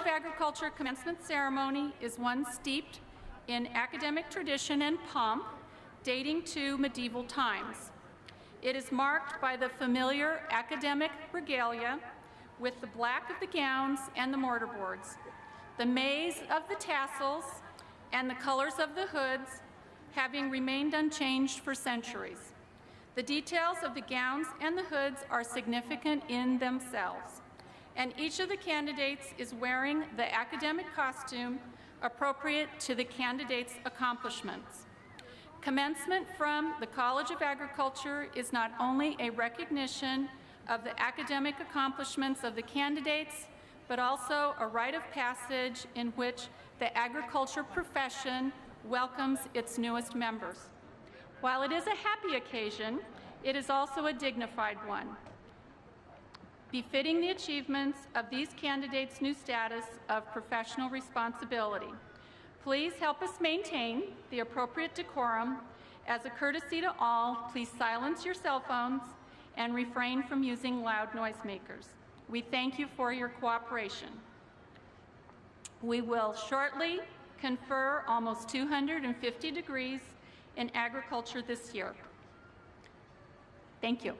of Agriculture commencement ceremony is one steeped in academic tradition and pomp dating to medieval times. It is marked by the familiar academic regalia with the black of the gowns and the mortarboards, the maize of the tassels, and the colors of the hoods having remained unchanged for centuries. The details of the gowns and the hoods are significant in themselves, and each of the candidates is wearing the academic costume appropriate to the candidate's accomplishments. Commencement from the College of Agriculture is not only a recognition of the academic accomplishments of the candidates, but also a rite of passage in which the agriculture profession welcomes its newest members. While it is a happy occasion, it is also a dignified one, befitting the achievements of these candidates' new status of professional responsibility. Please help us maintain the appropriate decorum. As a courtesy to all, please silence your cell phones and refrain from using loud noisemakers. We thank you for your cooperation. We will shortly confer almost 250 degrees in agriculture this year. Thank you.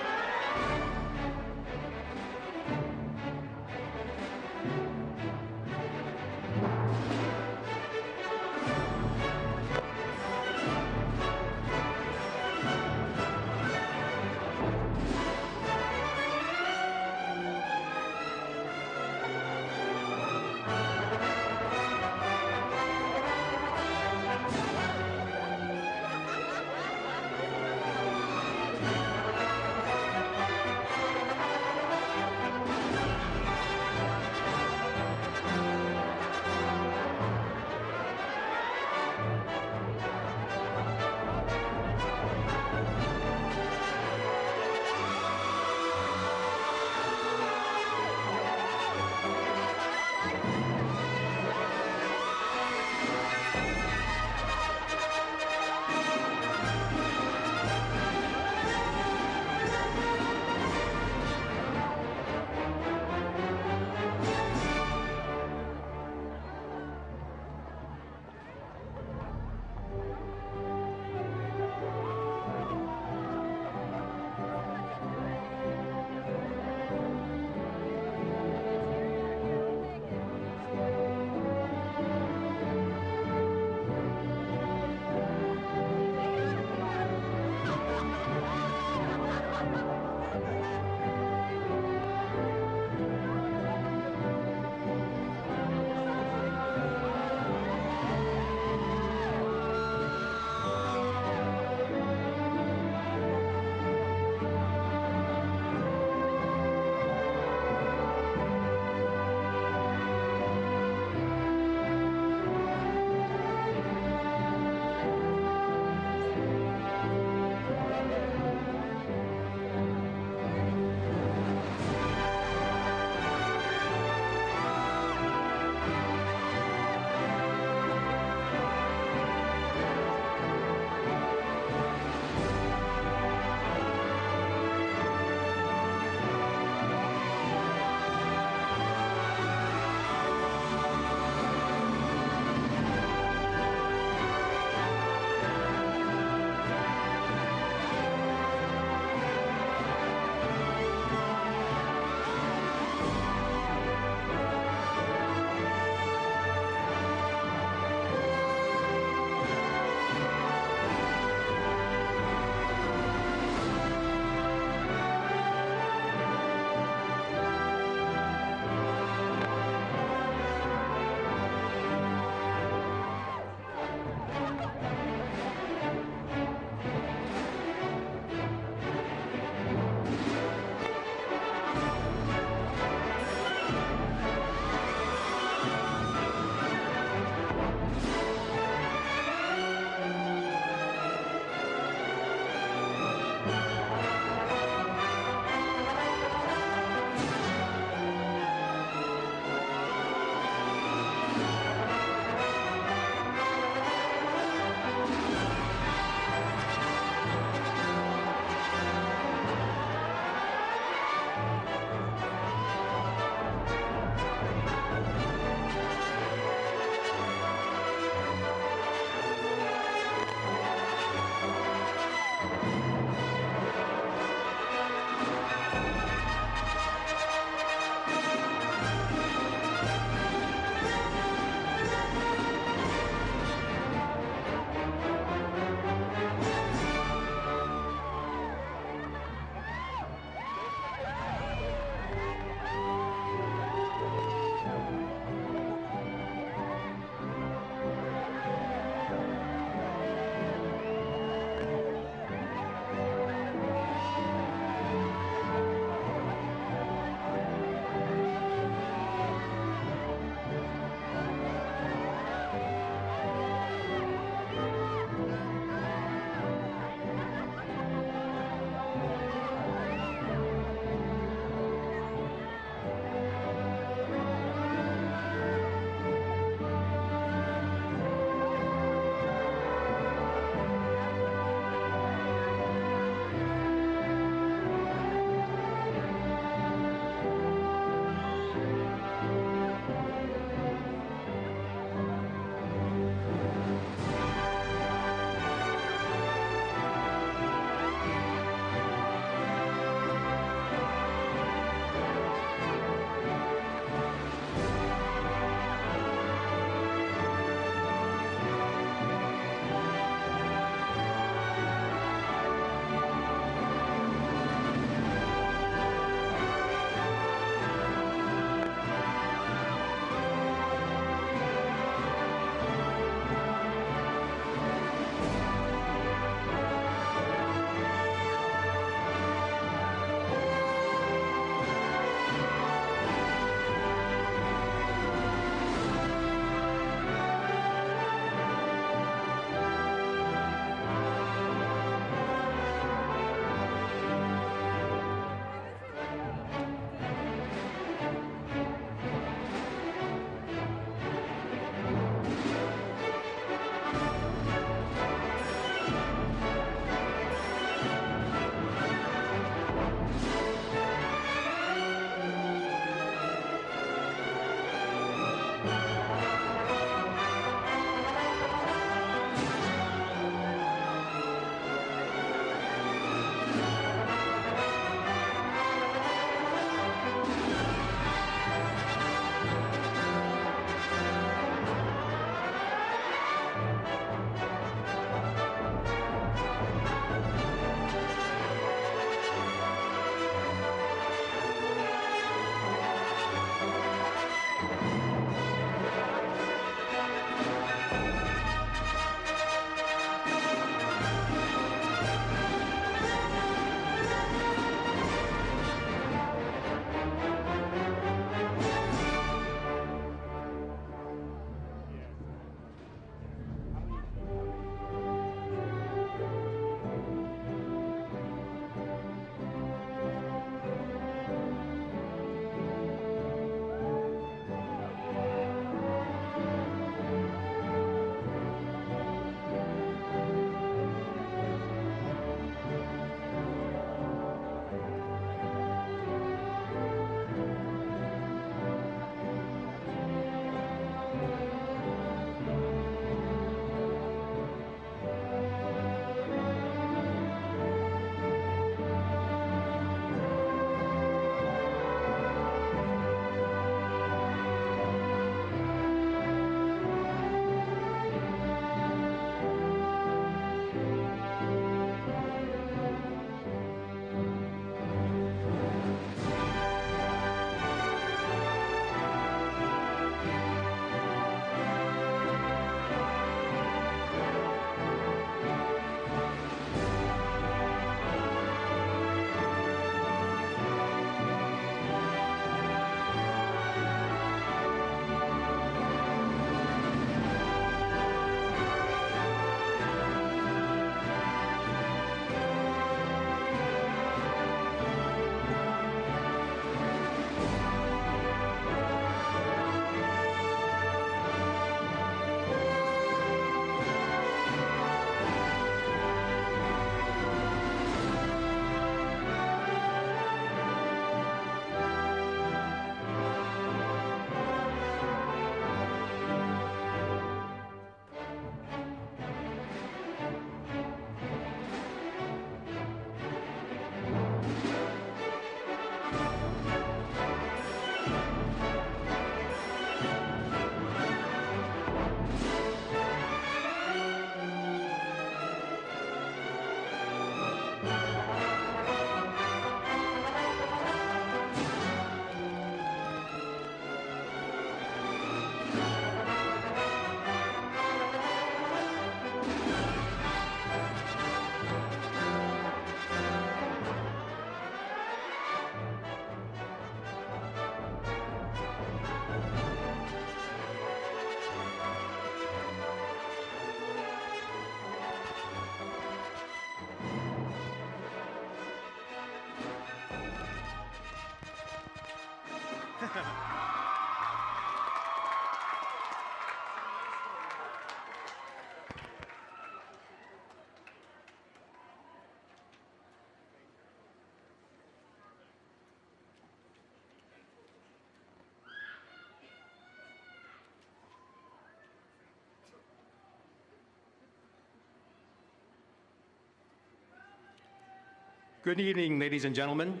Good evening, ladies and gentlemen.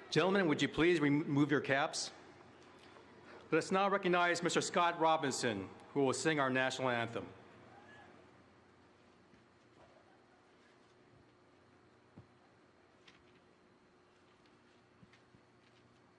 Gentlemen, would you please remove your caps? Let us now recognize Mr. Scott Robinson, who will sing our national anthem.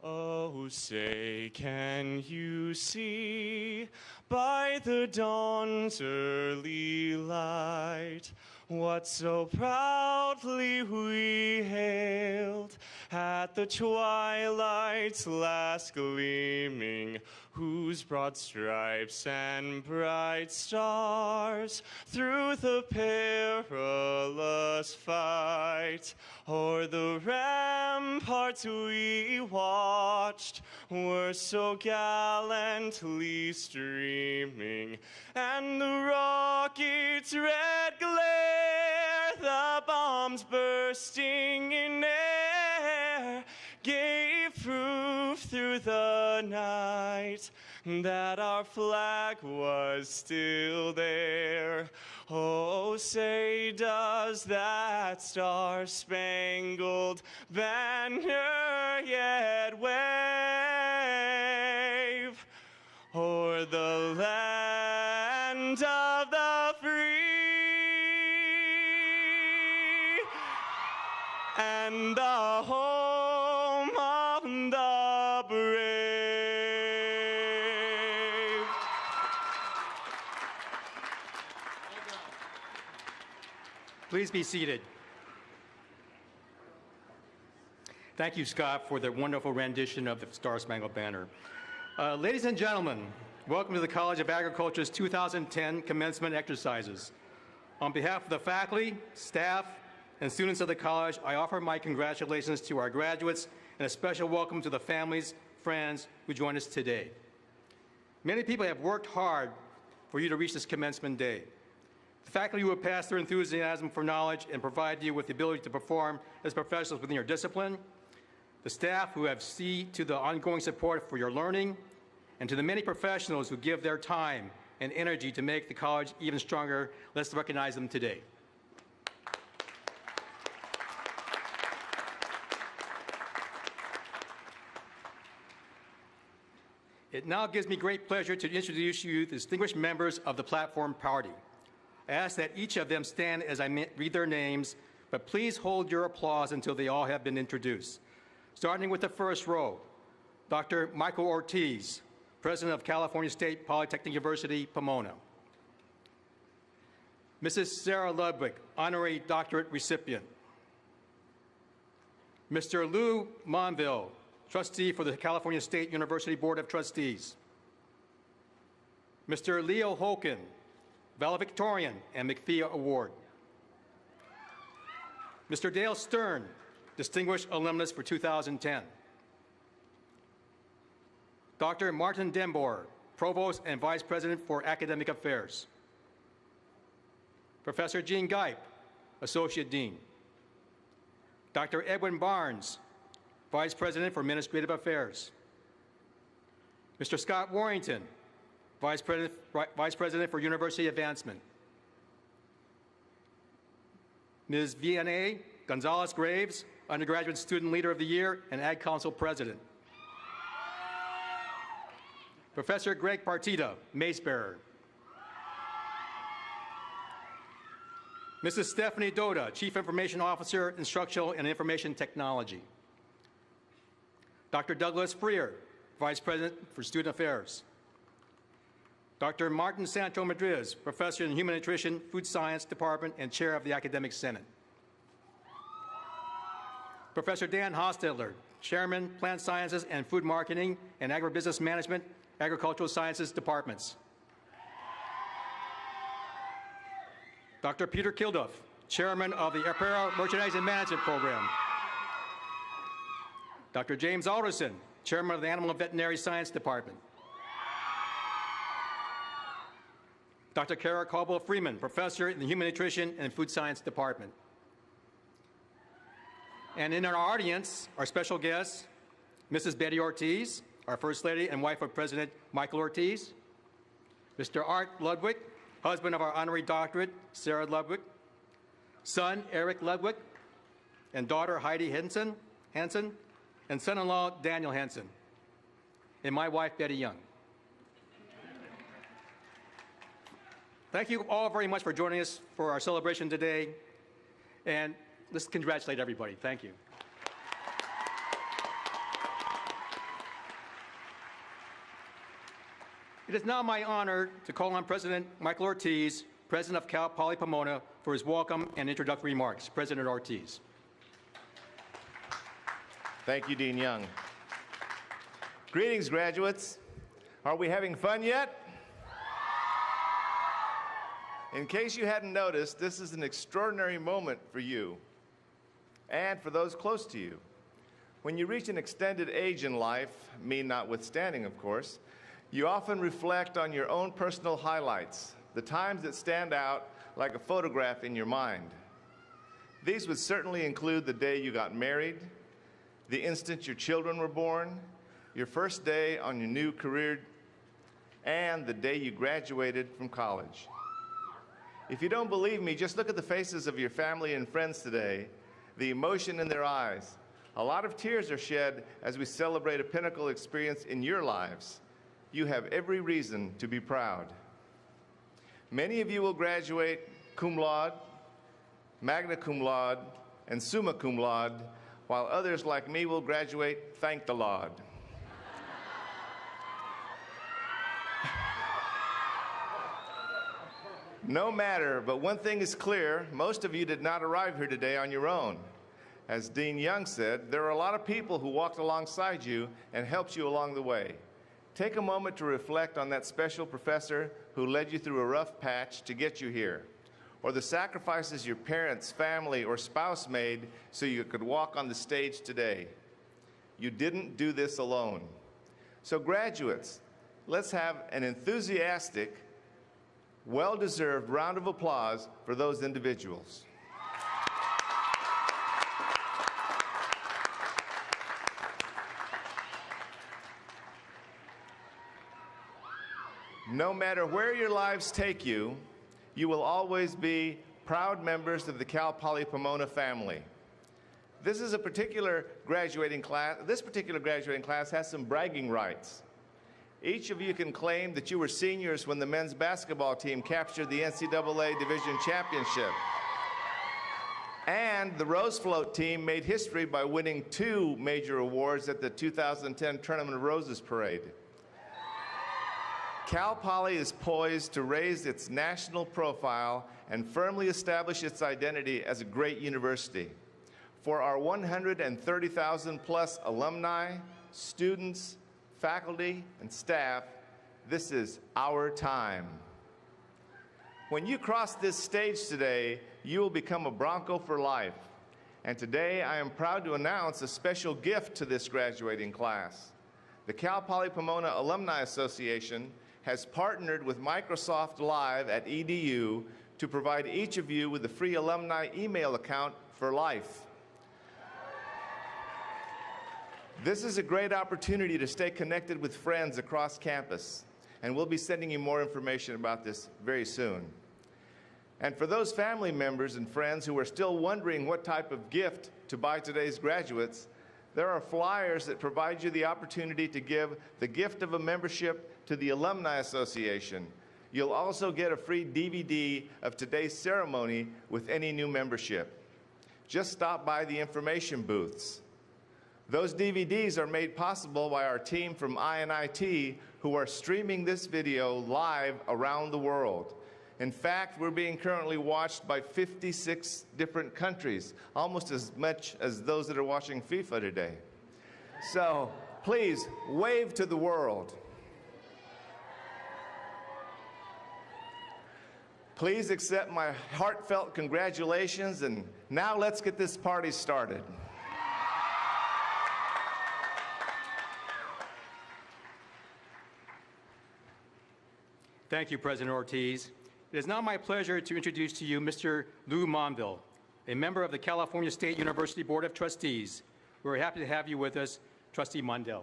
Oh, say, can you see by the dawn's early light what so proudly we hailed at the twilight's last gleaming, whose broad stripes and bright stars through the perilous fight o'er the ramparts we watched were so gallantly streaming, and the rocket's red glare, the bombs bursting in air, gave proof through the night that our flag was still there. Oh, say, does that star-spangled banner yet wave o'er the land of the free and the home of the brave? Please be seated. Thank you, Scott, for the wonderful rendition of the Star-Spangled Banner. Ladies and gentlemen, welcome to the College of Agriculture's 2010 commencement exercises. On behalf of the faculty, staff, and students of the college, I offer my congratulations to our graduates and a special welcome to the families, friends who join us today. Many people have worked hard for you to reach this commencement day. The faculty who have passed their enthusiasm for knowledge and provide you with the ability to perform as professionals within your discipline, the staff who have seen to the ongoing support for your learning, and to the many professionals who give their time and energy to make the college even stronger, let's recognize them today. It now gives me great pleasure to introduce you the distinguished members of the platform party. I ask that each of them stand as I read their names, but please hold your applause until they all have been introduced. Starting with the first row, Dr. Michael Ortiz, President of California State Polytechnic University, Pomona. Mrs. Sarah Ludwig, Honorary Doctorate recipient. Mr. Lou Monville, Trustee for the California State University Board of Trustees. Mr. Leo Holken, Valedictorian and McPhee Award. Mr. Dale Stern, Distinguished Alumnus for 2010. Dr. Martin Dembor, Provost and Vice President for Academic Affairs. Professor Jean Geip, Associate Dean. Dr. Edwin Barnes, Vice President for Administrative Affairs. Mr. Scott Warrington, Vice President for University Advancement. Ms. Vianney Gonzalez Graves, Undergraduate Student Leader of the Year and Ag Council President. Professor Greg Partita, Mace Bearer. Mrs. Stephanie Doda, Chief Information Officer, Instructional and Information Technology. Dr. Douglas Freer, Vice President for Student Affairs. Dr. Martin Santo-Madriz, Professor in Human Nutrition, Food Science Department, and Chair of the Academic Senate. Professor Dan Hostetler, Chairman, Plant Sciences and Food Marketing and Agribusiness Management, Agricultural Sciences Departments. Dr. Peter Kilduff, Chairman of the Apparel Merchandising Management Program. Dr. James Alderson, Chairman of the Animal and Veterinary Science Department. Dr. Kara Caldwell-Freeman, Professor in the Human Nutrition and Food Science Department. And in our audience, our special guests, Mrs. Betty Ortiz, our First Lady and wife of President Michael Ortiz, Mr. Art Ludwig, husband of our honorary doctorate, Sarah Ludwig, son, Eric Ludwig, and daughter, Heidi Hansen, and son-in-law, Daniel Hansen, and my wife, Betty Young. Thank you all very much for joining us for our celebration today, and let's congratulate everybody. Thank you. It is now my honor to call on President Michael Ortiz, President of Cal Poly Pomona, for his welcome and introductory remarks. President Ortiz. Thank you, Dean Young. Greetings, graduates. Are we having fun yet? In case you hadn't noticed, this is an extraordinary moment for you and for those close to you. When you reach an extended age in life, me notwithstanding, of course, you often reflect on your own personal highlights, the times that stand out like a photograph in your mind. These would certainly include the day you got married, the instant your children were born, your first day on your new career, and the day you graduated from college. If you don't believe me, just look at the faces of your family and friends today, the emotion in their eyes. A lot of tears are shed as we celebrate a pinnacle experience in your lives. You have every reason to be proud. Many of you will graduate cum laude, magna cum laude, and summa cum laude, while others like me will graduate thank the Lord. No matter, but one thing is clear, most of you did not arrive here today on your own. As Dean Young said, there are a lot of people who walked alongside you and helped you along the way. Take a moment to reflect on that special professor who led you through a rough patch to get you here, or the sacrifices your parents, family, or spouse made so you could walk on the stage today. You didn't do this alone. So graduates, let's have an enthusiastic, well-deserved round of applause for those individuals. No matter where your lives take you, you will always be proud members of the Cal Poly Pomona family. This particular graduating class has some bragging rights. Each of you can claim that you were seniors when the men's basketball team captured the NCAA Division Championship. And the Rose Float team made history by winning 2 major awards at the 2010 Tournament of Roses Parade. Cal Poly is poised to raise its national profile and firmly establish its identity as a great university. For our 130,000 plus alumni, students, faculty, and staff, this is our time. When you cross this stage today, you will become a Bronco for life. And today, I am proud to announce a special gift to this graduating class. The Cal Poly Pomona Alumni Association has partnered with Microsoft Live at EDU to provide each of you with a free alumni email account for life. This is a great opportunity to stay connected with friends across campus, and we'll be sending you more information about this very soon. And for those family members and friends who are still wondering what type of gift to buy today's graduates, there are flyers that provide you the opportunity to give the gift of a membership to the Alumni Association. You'll also get a free DVD of today's ceremony with any new membership. Just stop by the information booths. Those DVDs are made possible by our team from INIT, who are streaming this video live around the world. In fact, we're being currently watched by 56 different countries, almost as much as those that are watching FIFA today. So please wave to the world. Please accept my heartfelt congratulations, and now let's get this party started. Thank you, President Ortiz. It is now my pleasure to introduce to you Mr. Lou Monville, a member of the California State University Board of Trustees. We're happy to have you with us, Trustee Mondell.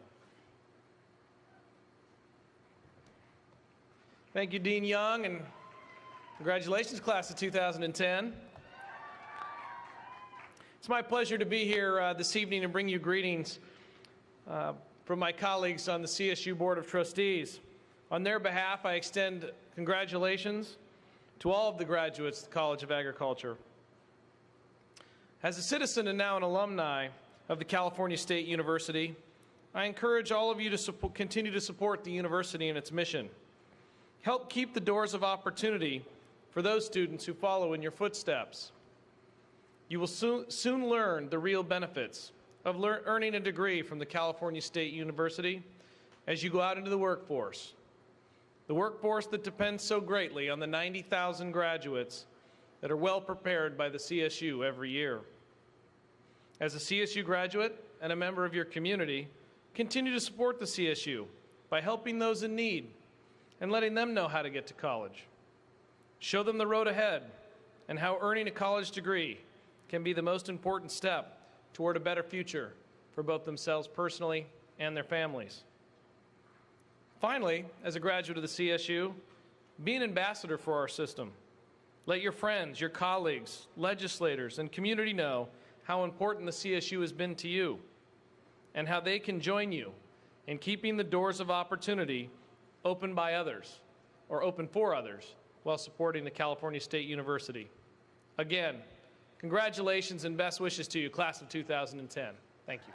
Thank you, Dean Young, and congratulations, class of 2010. It's my pleasure to be here this evening and bring you greetings from my colleagues on the CSU Board of Trustees. On their behalf, I extend congratulations to all of the graduates of the College of Agriculture. As a citizen and now an alumni of the California State University, I encourage all of you to continue to support the university and its mission. Help keep the doors of opportunity for those students who follow in your footsteps. You will soon learn the real benefits of earning a degree from the California State University as you go out into the workforce. The workforce that depends so greatly on the 90,000 graduates that are well prepared by the CSU every year. As a CSU graduate and a member of your community, continue to support the CSU by helping those in need and letting them know how to get to college. Show them the road ahead and how earning a college degree can be the most important step toward a better future for both themselves personally and their families. Finally, as a graduate of the CSU, be an ambassador for our system. Let your friends, your colleagues, legislators, and community know how important the CSU has been to you and how they can join you in keeping the doors of opportunity open by others or open for others while supporting the California State University. Again, congratulations and best wishes to you, class of 2010. Thank you.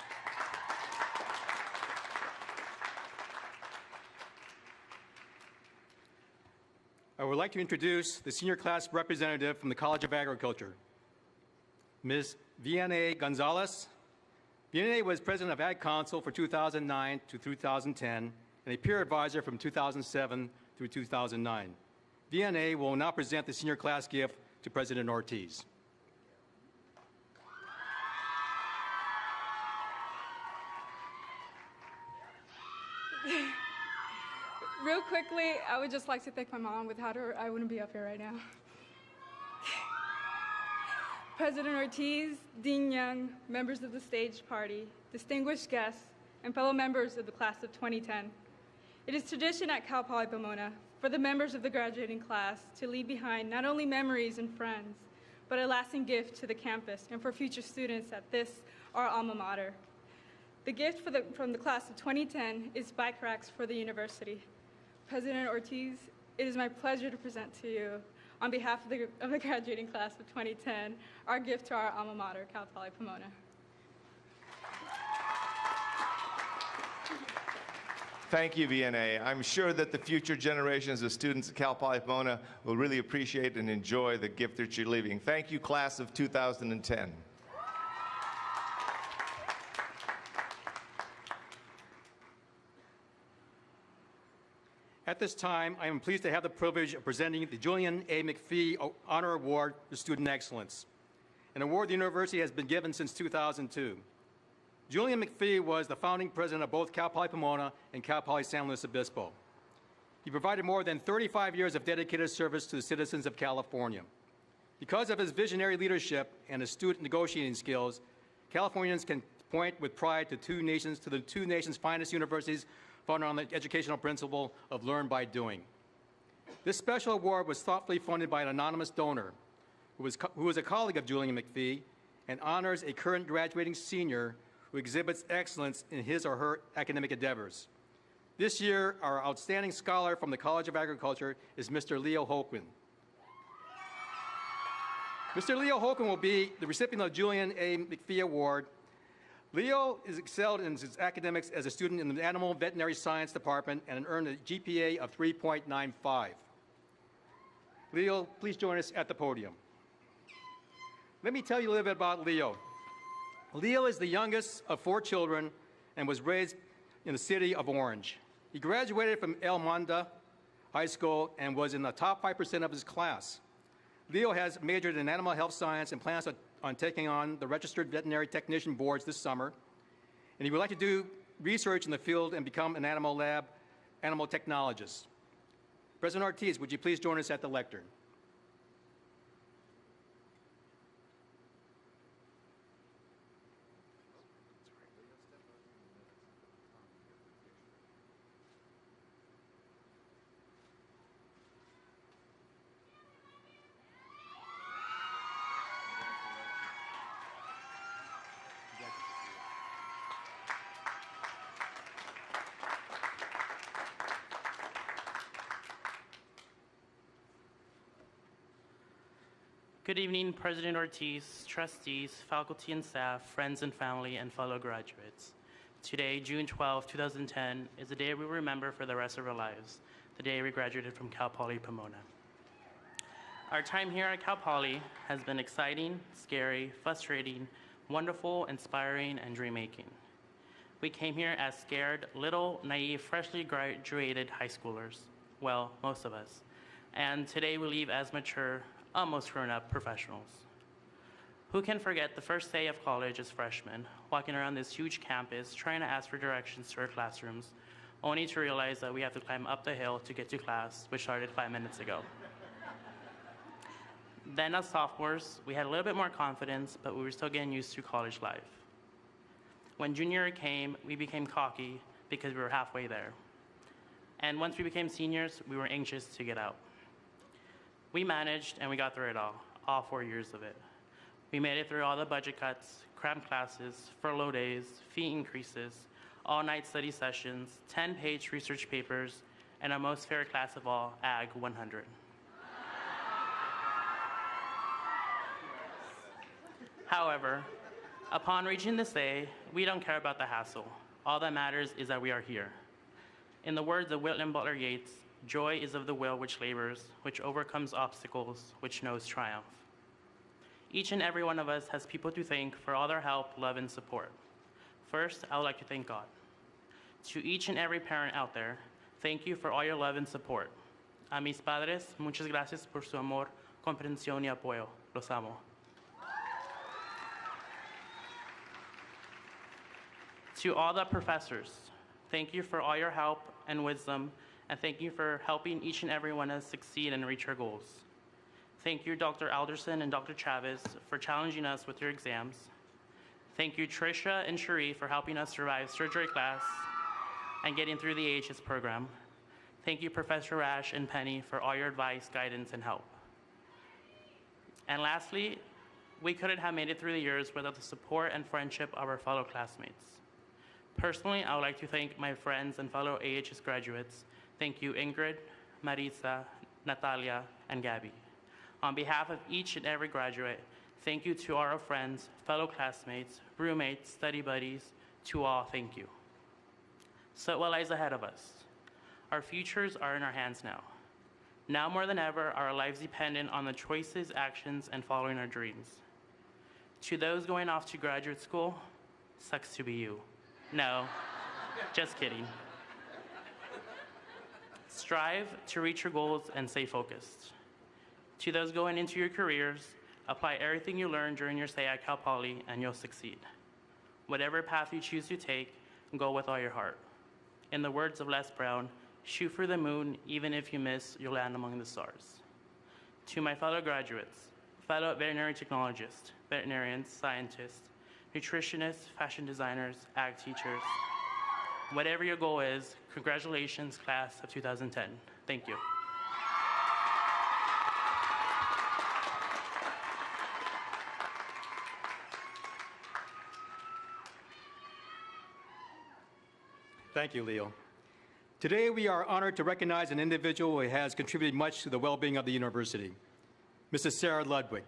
I would like to introduce the senior class representative from the College of Agriculture, Ms. Vianney Gonzalez. Vianney was president of Ag Council for 2009 to 2010 and a peer advisor from 2007 through 2009. Vianney will now present the senior class gift to President Ortiz. Real quickly, I would just like to thank my mom. Without her, I wouldn't be up here right now. President Ortiz, Dean Young, members of the stage party, distinguished guests, and fellow members of the class of 2010. It is tradition at Cal Poly Pomona for the members of the graduating class to leave behind not only memories and friends, but a lasting gift to the campus and for future students at this, our alma mater. The gift from the class of 2010 is bike racks for the university. President Ortiz, it is my pleasure to present to you, on behalf of the graduating class of 2010, our gift to our alma mater, Cal Poly Pomona. Thank you, Vianney. I'm sure that the future generations of students at Cal Poly Pomona will really appreciate and enjoy the gift that you're leaving. Thank you, class of 2010. At this time, I am pleased to have the privilege of presenting the Julian A. McPhee Honor Award for Student Excellence, an award the university has been given since 2002. Julian McPhee was the founding president of both Cal Poly Pomona and Cal Poly San Luis Obispo. He provided more than 35 years of dedicated service to the citizens of California. Because of his visionary leadership and astute negotiating skills, Californians can point with pride to the two nations' finest universities founded on the educational principle of learn by doing. This special award was thoughtfully funded by an anonymous donor who was a colleague of Julian McPhee and honors a current graduating senior who who exhibits excellence in his or her academic endeavors. This year, our outstanding scholar from the College of Agriculture is Mr. Leo Holquin. Mr. Leo Holquin will be the recipient of the Julian A. McPhee Award. Leo has excelled in his academics as a student in the Animal Veterinary Science Department and earned a GPA of 3.95. Leo, please join us at the podium. Let me tell you a little bit about Leo. Leo is the youngest of 4 children and was raised in the city of Orange. He graduated from El Manda High School and was in the top 5% of his class. Leo has majored in animal health science and plans on taking on the registered veterinary technician boards this summer. And he would like to do research in the field and become an animal lab animal technologist. President Ortiz, would you please join us at the lectern? Good evening, President Ortiz, trustees, faculty and staff, friends and family, and fellow graduates. Today, June 12, 2010, is a day we remember for the rest of our lives, the day we graduated from Cal Poly Pomona. Our time here at Cal Poly has been exciting, scary, frustrating, wonderful, inspiring, and dream-making. We came here as scared, little, naive, freshly graduated high schoolers. Well, most of us. And today we leave as mature, almost grown-up professionals. Who can forget the first day of college as freshmen, walking around this huge campus, trying to ask for directions to our classrooms, only to realize that we have to climb up the hill to get to class, which started 5 minutes ago. Then as sophomores, we had a little bit more confidence, but we were still getting used to college life. When junior year came, we became cocky because we were halfway there. And once we became seniors, we were anxious to get out. We managed and we got through it all 4 years of it. We made it through all the budget cuts, cramped classes, furlough days, fee increases, all-night study sessions, 10-page research papers, and our most favorite class of all, Ag 100. However, upon reaching this day, we don't care about the hassle. All that matters is that we are here. In the words of William Butler Yeats, joy is of the will which labors, which overcomes obstacles, which knows triumph. Each and every one of us has people to thank for all their help, love, and support. First, I would like to thank God. To each and every parent out there, thank you for all your love and support. A mis padres, muchas gracias por su amor, comprensión y apoyo. Los amo. To all the professors, thank you for all your help and wisdom, and thank you for helping each and every one of us succeed and reach our goals. Thank you, Dr. Alderson and Dr. Chavez, for challenging us with your exams. Thank you, Tricia and Cherie, for helping us survive surgery class and getting through the AHS program. Thank you, Professor Rash and Penny, for all your advice, guidance, and help. And lastly, we couldn't have made it through the years without the support and friendship of our fellow classmates. Personally, I would like to thank my friends and fellow AHS graduates. Thank you, Ingrid, Marisa, Natalia, and Gabby. On behalf of each and every graduate, thank you to our friends, fellow classmates, roommates, study buddies, to all, thank you. So what lies ahead of us? Our futures are in our hands now. Now more than ever, our lives dependent on the choices, actions, and following our dreams. To those going off to graduate school, sucks to be you. No, just kidding. Strive to reach your goals and stay focused. To those going into your careers, apply everything you learned during your stay at Cal Poly and you'll succeed. Whatever path you choose to take, go with all your heart. In the words of Les Brown, shoot for the moon, even if you miss, you'll land among the stars. To my fellow graduates, fellow veterinary technologists, veterinarians, scientists, nutritionists, fashion designers, ag teachers, whatever your goal is, congratulations, class of 2010. Thank you. Thank you, Leo. Today, we are honored to recognize an individual who has contributed much to the well-being of the university, Mrs. Sarah Ludwig.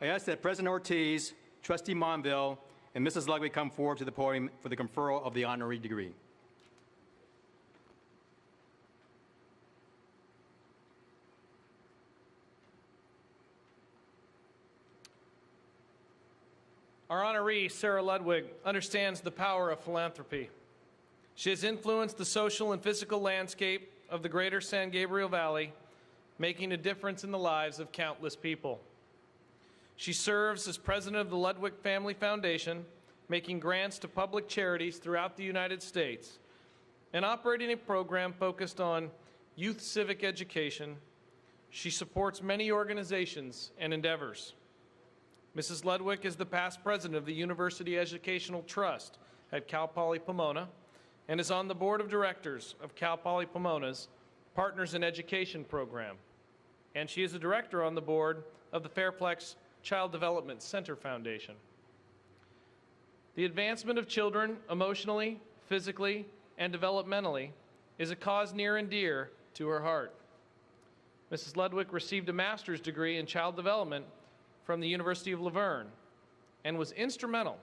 I ask that President Ortiz, Trustee Monville, and Mrs. Ludwig come forward to the podium for the conferral of the honorary degree. Our honoree, Sarah Ludwig, understands the power of philanthropy. She has influenced the social and physical landscape of the greater San Gabriel Valley, making a difference in the lives of countless people. She serves as president of the Ludwig Family Foundation, making grants to public charities throughout the United States, and operating a program focused on youth civic education. She supports many organizations and endeavors. Mrs. Ludwig is the past president of the University Educational Trust at Cal Poly Pomona and is on the board of directors of Cal Poly Pomona's Partners in Education program. And she is a director on the board of the Fairplex Child Development Center Foundation. The advancement of children emotionally, physically, and developmentally is a cause near and dear to her heart. Mrs. Ludwig received a master's degree in child development from the University of Laverne and was instrumental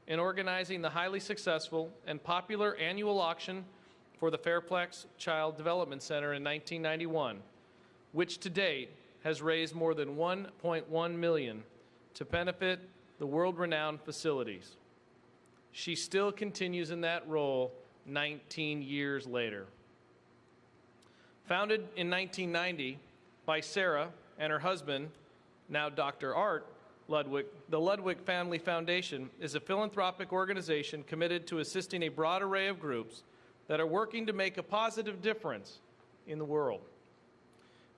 in organizing the highly successful and popular annual auction for the Fairplex Child Development Center in 1991, which to date has raised more than $1.1 million to benefit the world-renowned facilities. She still continues in that role 19 years later. Founded in 1990 by Sarah and her husband, now Dr. Art Ludwig, the Ludwig Family Foundation is a philanthropic organization committed to assisting a broad array of groups that are working to make a positive difference in the world.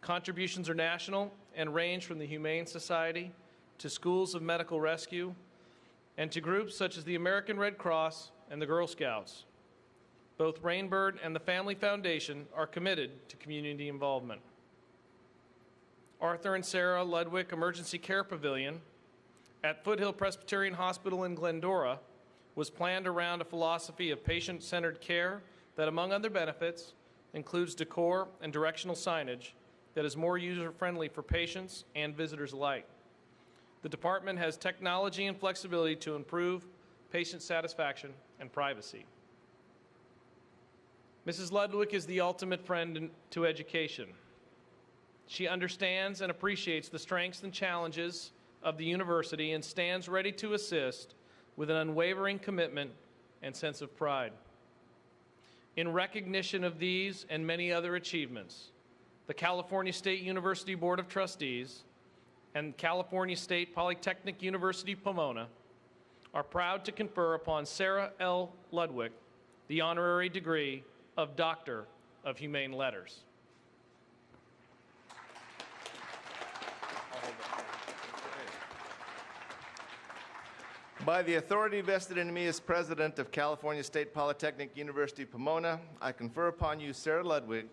Contributions are national and range from the Humane Society to schools of medical rescue and to groups such as the American Red Cross and the Girl Scouts. Both Rainbird and the Family Foundation are committed to community involvement. Arthur and Sarah Ludwig Emergency Care Pavilion at Foothill Presbyterian Hospital in Glendora was planned around a philosophy of patient-centered care that, among other benefits, includes decor and directional signage that is more user-friendly for patients and visitors alike. The department has technology and flexibility to improve patient satisfaction and privacy. Mrs. Ludwig is the ultimate friend to education. She understands and appreciates the strengths and challenges of the university and stands ready to assist with an unwavering commitment and sense of pride. In recognition of these and many other achievements, the California State University Board of Trustees and California State Polytechnic University Pomona are proud to confer upon Sarah L. Ludwig the honorary degree of Doctor of Humane Letters. By the authority vested in me as president of California State Polytechnic University Pomona, I confer upon you, Sarah Ludwig,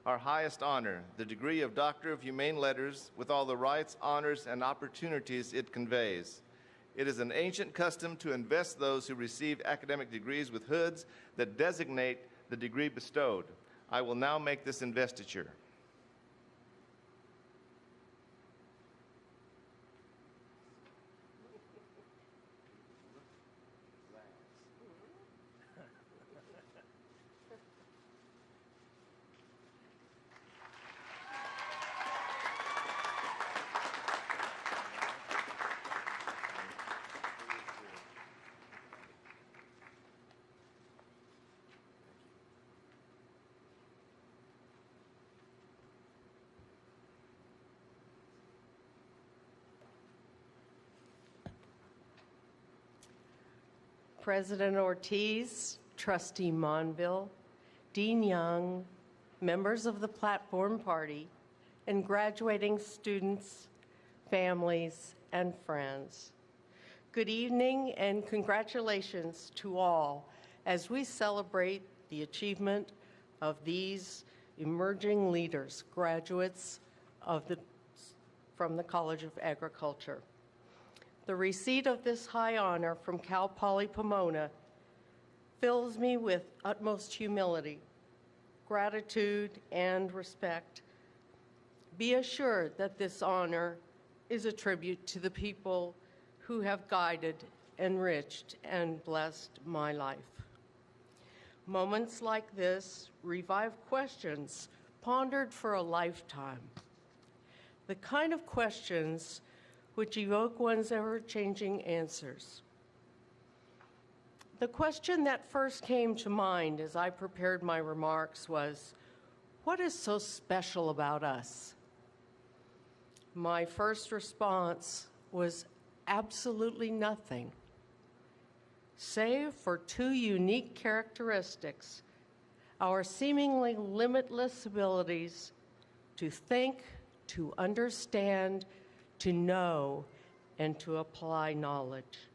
our highest honor, the degree of Doctor of Humane Letters, with all the rights, honors, and opportunities it conveys. It is an ancient custom to invest those who receive academic degrees with hoods that designate the degree bestowed. I will now make this investiture. President Ortiz, Trustee Monville, Dean Young, members of the Platform Party, and graduating students, families, and friends. Good evening and congratulations to all as we celebrate the achievement of these emerging leaders, graduates from the College of Agriculture. The receipt of this high honor from Cal Poly Pomona fills me with utmost humility, gratitude, and respect. Be assured that this honor is a tribute to the people who have guided, enriched, and blessed my life. Moments like this revive questions pondered for a lifetime, the kind of questions which evoke one's ever-changing answers. The question that first came to mind as I prepared my remarks was, what is so special about us? My first response was absolutely nothing, save for two unique characteristics: our seemingly limitless abilities to think, to understand, to know, and to apply knowledge,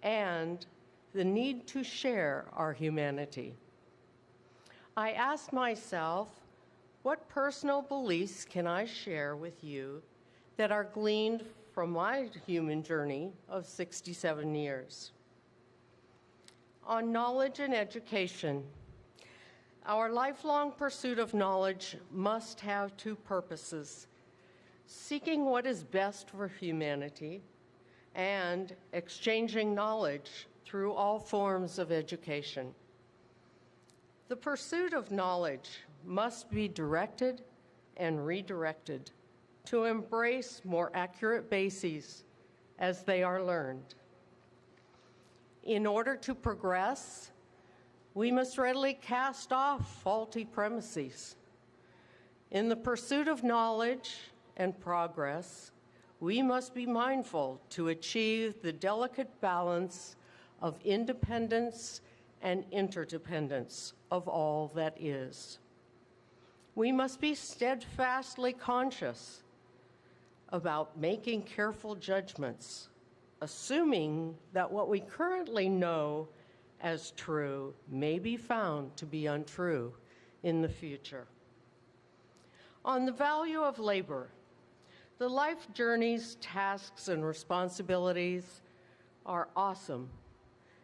and the need to share our humanity. I asked myself, what personal beliefs can I share with you that are gleaned from my human journey of 67 years? On knowledge and education, our lifelong pursuit of knowledge must have two purposes: seeking what is best for humanity and exchanging knowledge through all forms of education. The pursuit of knowledge must be directed and redirected to embrace more accurate bases as they are learned. In order to progress, we must readily cast off faulty premises. In the pursuit of knowledge and progress, we must be mindful to achieve the delicate balance of independence and interdependence of all that is. We must be steadfastly conscious about making careful judgments, assuming that what we currently know as true may be found to be untrue in the future. On the value of labor, the life journeys, tasks, and responsibilities are awesome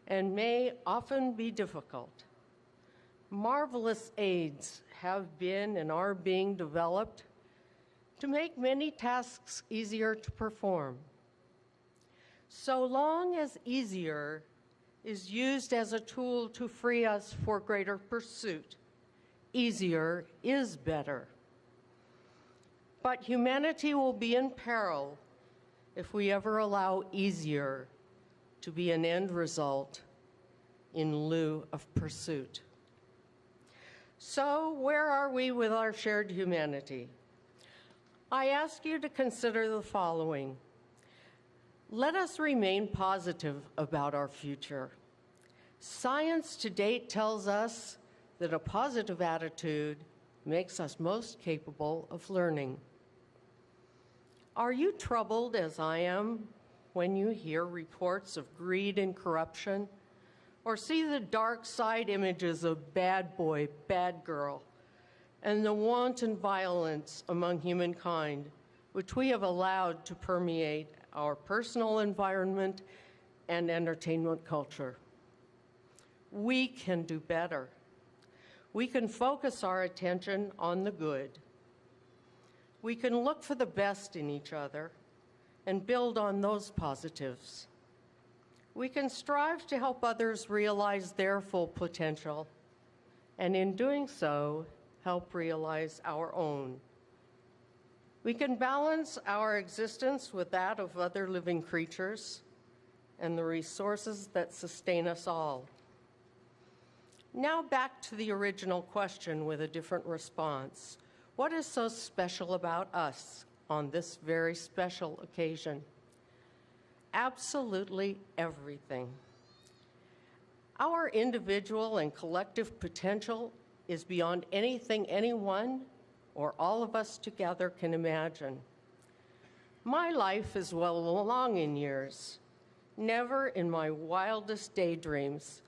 and may often be difficult. Marvelous aids have been and are being developed to make many tasks easier to perform. So long as easier is used as a tool to free us for greater pursuit, easier is better. But humanity will be in peril if we ever allow easier to be an end result in lieu of pursuit. So, where are we with our shared humanity? I ask you to consider the following. Let us remain positive about our future. Science to date tells us that a positive attitude makes us most capable of learning. Are you troubled, as I am, when you hear reports of greed and corruption, or see the dark side images of bad boy, bad girl, and the wanton violence among humankind, which we have allowed to permeate our personal environment and entertainment culture? We can do better. We can focus our attention on the good. We can look for the best in each other and build on those positives. We can strive to help others realize their full potential, and in doing so, help realize our own. We can balance our existence with that of other living creatures and the resources that sustain us all. Now back to the original question with a different response. What is so special about us on this very special occasion? Absolutely everything. Our individual and collective potential is beyond anything anyone or all of us together can imagine. My life is well along in years. Never in my wildest daydreams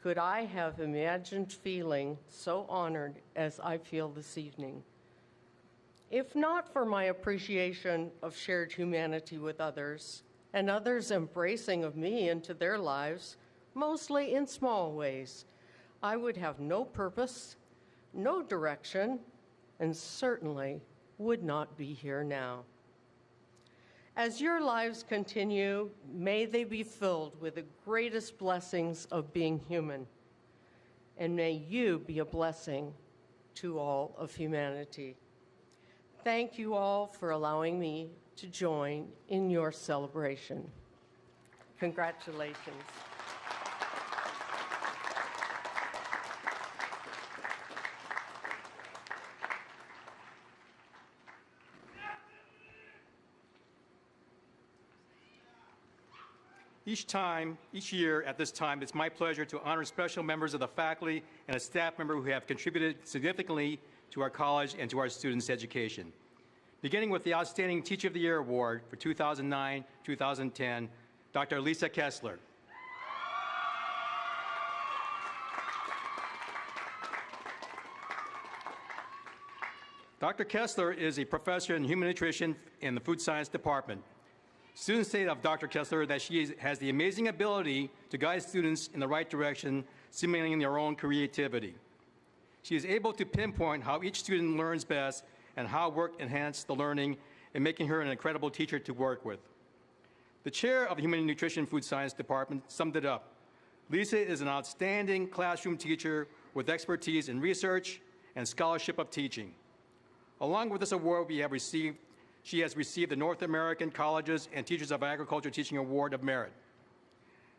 could I have imagined feeling so honored as I feel this evening. If not for my appreciation of shared humanity with others, and others' embracing of me into their lives, mostly in small ways, I would have no purpose, no direction, and certainly would not be here now. As your lives continue, may they be filled with the greatest blessings of being human, and may you be a blessing to all of humanity. Thank you all for allowing me to join in your celebration. Congratulations. Each year at this time, it's my pleasure to honor special members of the faculty and a staff member who have contributed significantly to our college and to our students' education. Beginning with the Outstanding Teacher of the Year Award for 2009-2010, Dr. Lisa Kessler. Dr. Kessler is a professor in human nutrition in the food science department. Students say of Dr. Kessler that she has the amazing ability to guide students in the right direction, stimulating their own creativity. She is able to pinpoint how each student learns best and how work enhances the learning, and making her an incredible teacher to work with. The chair of the Human Nutrition Food Science Department summed it up. Lisa is an outstanding classroom teacher with expertise in research and scholarship of teaching. Along with this award she has received the North American Colleges and Teachers of Agriculture Teaching Award of Merit.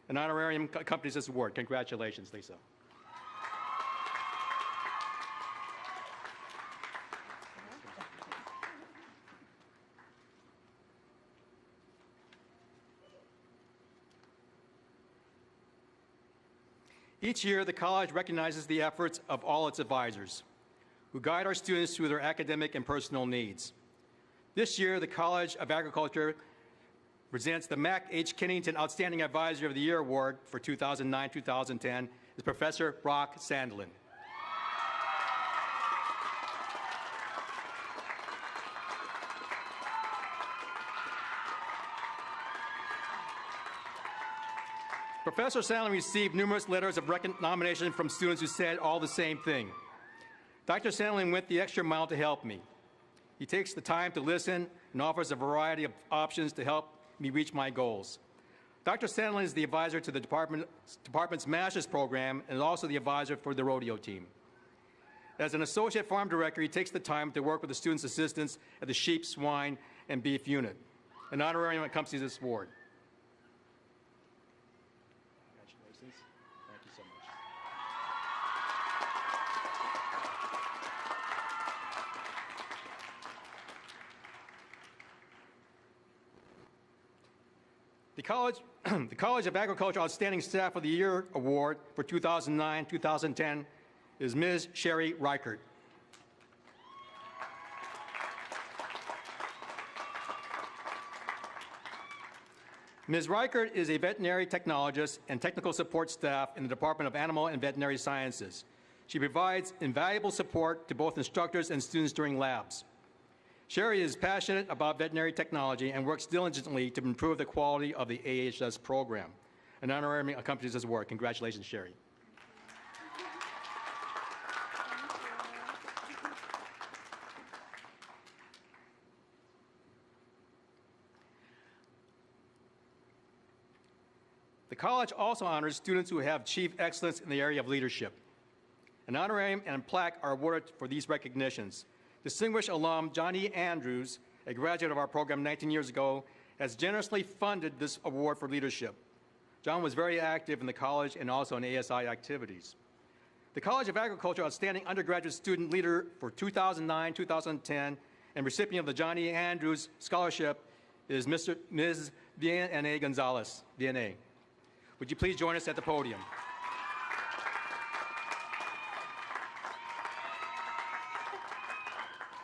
An honorarium accompanies this award. Congratulations, Lisa. Each year, the college recognizes the efforts of all its advisors, who guide our students through their academic and personal needs. This year, the College of Agriculture presents the Mac H. Kennington Outstanding Advisor of the Year Award for 2009-2010 is Professor Brock Sandlin. Professor Sandlin received numerous letters of nomination from students who said all the same thing. Dr. Sandlin went the extra mile to help me. He takes the time to listen and offers a variety of options to help me reach my goals. Dr. Sandlin is the advisor to the department's master's program and also the advisor for the rodeo team. As an associate farm director, he takes the time to work with the students' assistants at the sheep, swine, and beef unit. An honorarium accompanies this award. Congratulations. Thank you so much. The College of Agriculture Outstanding Staff of the Year Award for 2009-2010 is Ms. Sherry Reichert. Ms. Reichert is a veterinary technologist and technical support staff in the Department of Animal and Veterinary Sciences. She provides invaluable support to both instructors and students during labs. Sherry is passionate about veterinary technology and works diligently to improve the quality of the AHS program. An honorarium accompanies this award. Congratulations, Sherry. The college also honors students who have achieved excellence in the area of leadership. An honorarium and a plaque are awarded for these recognitions. Distinguished alum Johnny Andrews, a graduate of our program 19 years ago, has generously funded this award for leadership. John was very active in the college and also in ASI activities. The College of Agriculture Outstanding Undergraduate Student Leader for 2009-2010 and recipient of the Johnny Andrews Scholarship is Ms. Vianney Gonzalez. Vianney, would you please join us at the podium?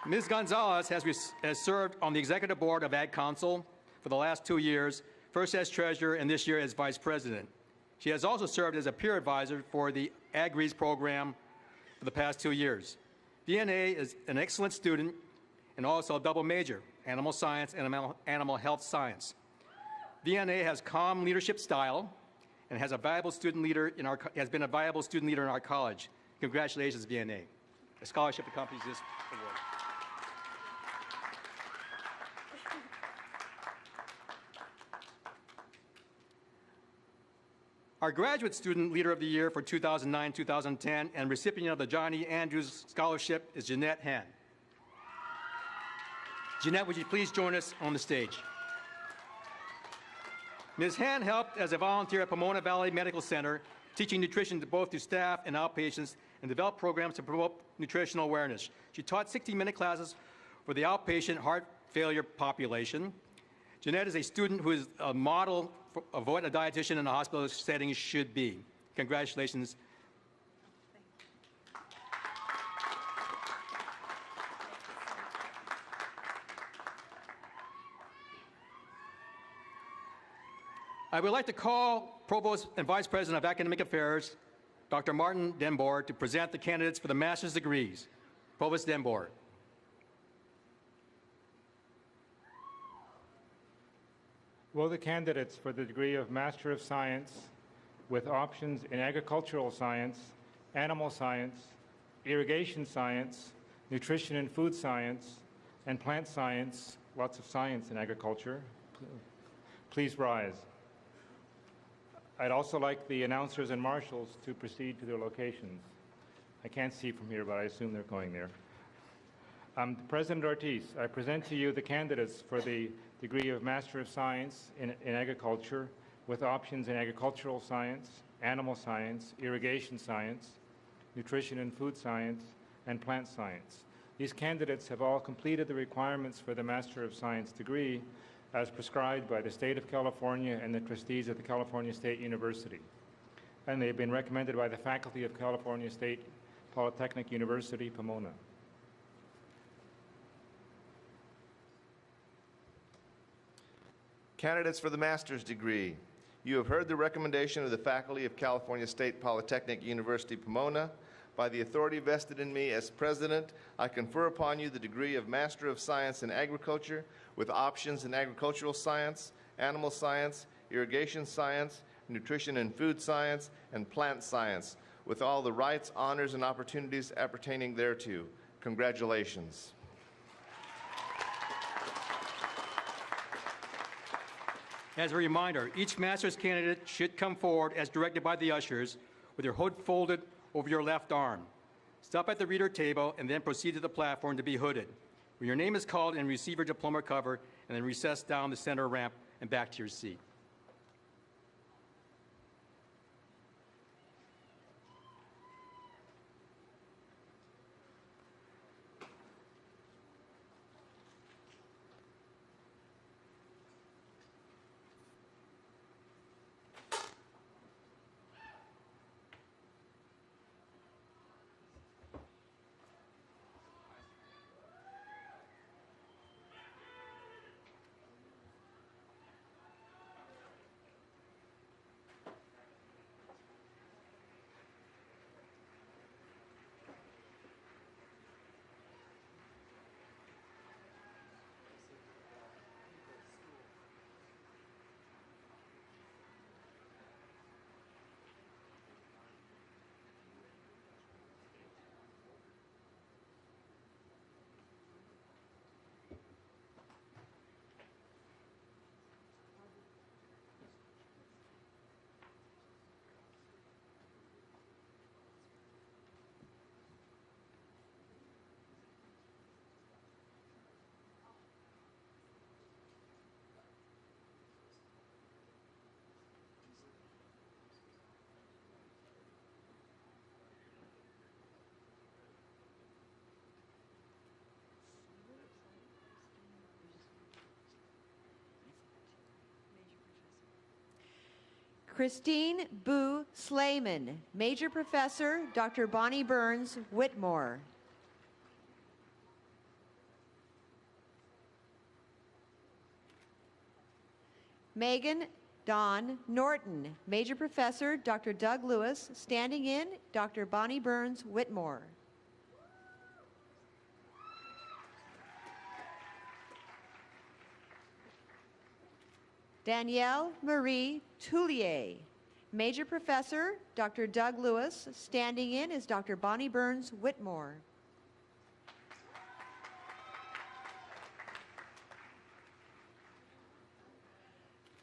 Ms. Gonzalez has served on the Executive Board of Ag Council for the last 2 years, first as treasurer and this year as vice president. She has also served as a peer advisor for the Agries program for the past 2 years. DNA is an excellent student and also a double major, animal science and animal health science. DNA has calm leadership style and has been a valuable student leader in our college. Congratulations, VNA. A scholarship accompanies this award. Our Graduate Student Leader of the Year for 2009-2010 and recipient of the Johnny Andrews Scholarship is Jeanette Han. Jeanette, would you please join us on the stage? Ms. Han helped as a volunteer at Pomona Valley Medical Center, teaching nutrition both to staff and outpatients, and developed programs to promote nutritional awareness. She taught 60-minute classes for the outpatient heart failure population. Jeanette is a student who is a model of what a dietitian in a hospital setting should be. Congratulations. I would like to call Provost and Vice President of Academic Affairs, Dr. Martin Denboer, to present the candidates for the master's degrees. Provost Denboer. Will the candidates for the degree of Master of Science with options in agricultural science, animal science, irrigation science, nutrition and food science, and plant science, lots of science in agriculture, please rise. I'd also like the announcers and marshals to proceed to their locations. I can't see from here, but I assume they're going there. President Ortiz, I present to you the candidates for the degree of Master of Science in Agriculture with options in agricultural science, animal science, irrigation science, nutrition and food science, and plant science. These candidates have all completed the requirements for the Master of Science degree as prescribed by the State of California and the trustees of the California State University. And they've been recommended by the faculty of California State Polytechnic University, Pomona. Candidates for the master's degree. You have heard the recommendation of the faculty of California State Polytechnic University, Pomona. By the authority vested in me as president, I confer upon you the degree of Master of Science in Agriculture with options in agricultural science, animal science, irrigation science, nutrition and food science, and plant science, with all the rights, honors, and opportunities appertaining thereto. Congratulations. As a reminder, each master's candidate should come forward as directed by the ushers with your hood folded over your left arm. Stop at the reader table and then proceed to the platform to be hooded. When your name is called and receive your diploma cover, and then recess down the center ramp and back to your seat. Christine Boo Slayman, Major Professor, Dr. Bonnie Burns Whitmore. Megan Dawn Norton, Major Professor, Dr. Doug Lewis, standing in, Dr. Bonnie Burns Whitmore. Danielle Marie Toulier, Major Professor Dr. Doug Lewis. Standing in is Dr. Bonnie Burns Whitmore.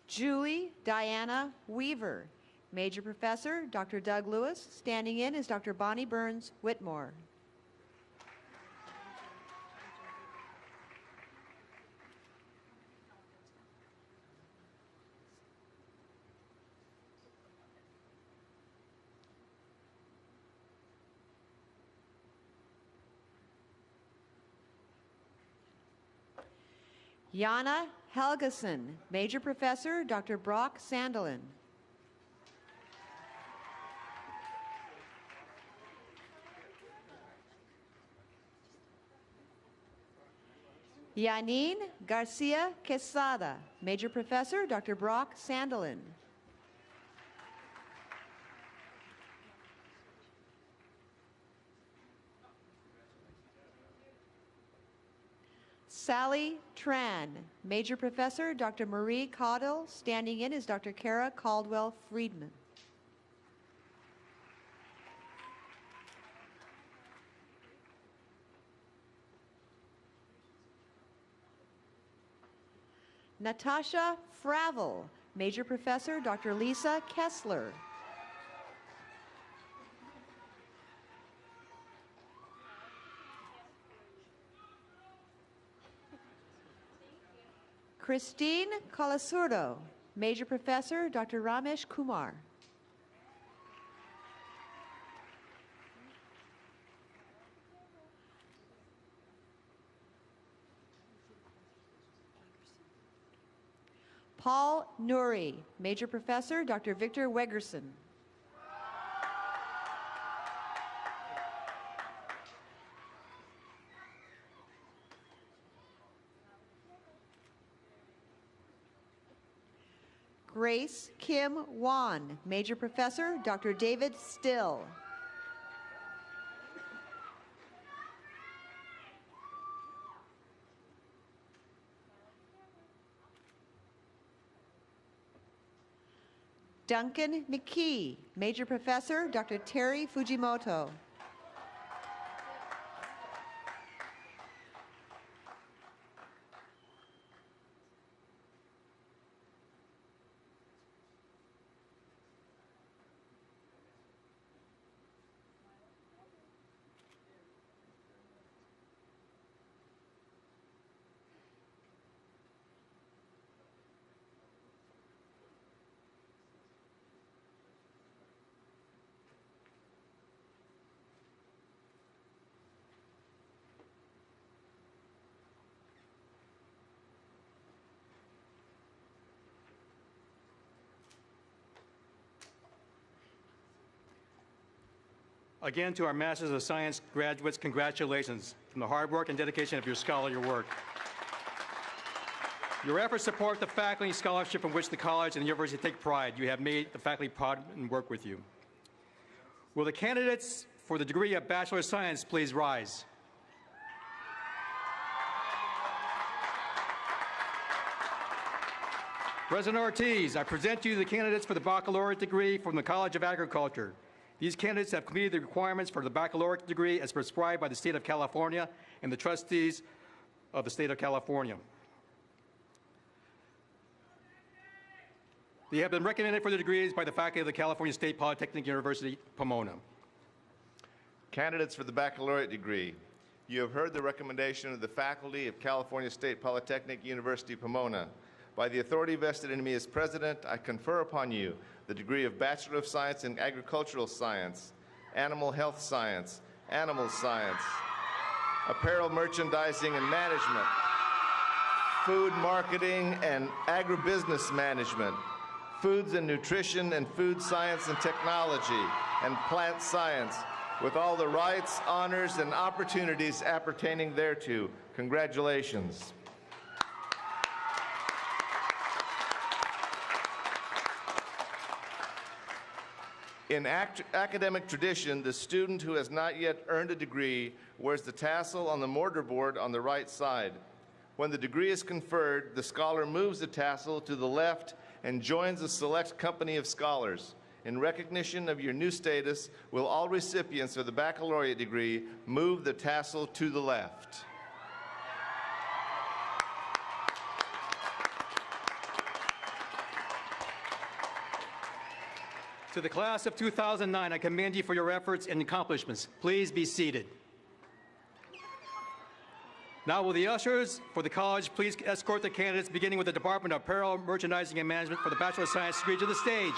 Julie Diana Weaver. Major Professor Dr. Doug Lewis. Standing in is Dr. Bonnie Burns Whitmore. Jana Helgeson. Major Professor Dr. Brock Sandelin. Yanine Garcia Quesada. Major Professor Dr. Brock Sandelin. Sally Tran. Major Professor Dr. Marie Caudill. Standing in is Dr. Kara Caldwell Friedman. Natasha Fravel. Major Professor Dr. Lisa Kessler. Christine Colasurdo. Major Professor Dr. Ramesh Kumar. Paul Nuri. Major Professor Dr. Victor Wegerson. Grace Kim Wan. Major Professor Dr. David Still. Duncan McKee. Major Professor Dr. Terry Fujimoto. Again, to our Masters of Science graduates, congratulations from the hard work and dedication of your scholarly work. Your efforts support the faculty scholarship in which the college and the university take pride. You have made the faculty proud and work with you. Will the candidates for the degree of Bachelor of Science please rise? President Ortiz, I present to you the candidates for the baccalaureate degree from the College of Agriculture. These candidates have completed the requirements for the baccalaureate degree as prescribed by the state of California and the trustees of the state of California. They have been recommended for the degrees by the faculty of the California State Polytechnic University, Pomona. Candidates for the baccalaureate degree. You have heard the recommendation of the faculty of California State Polytechnic University, Pomona. By the authority vested in me as president, I confer upon you the degree of Bachelor of Science in Agricultural Science, Animal Health Science, Animal Science, Apparel Merchandising and Management, Food Marketing and Agribusiness Management, Foods and Nutrition and Food Science and Technology, and Plant Science, with all the rights, honors, and opportunities appertaining thereto. Congratulations. In academic tradition, the student who has not yet earned a degree wears the tassel on the mortarboard on the right side. When the degree is conferred, the scholar moves the tassel to the left and joins a select company of scholars. In recognition of your new status, will all recipients of the baccalaureate degree move the tassel to the left? To the class of 2009, I commend you for your efforts and accomplishments. Please be seated. Now will the ushers for the college please escort the candidates, beginning with the Department of Apparel, Merchandising, and Management for the Bachelor of Science degree to the stage.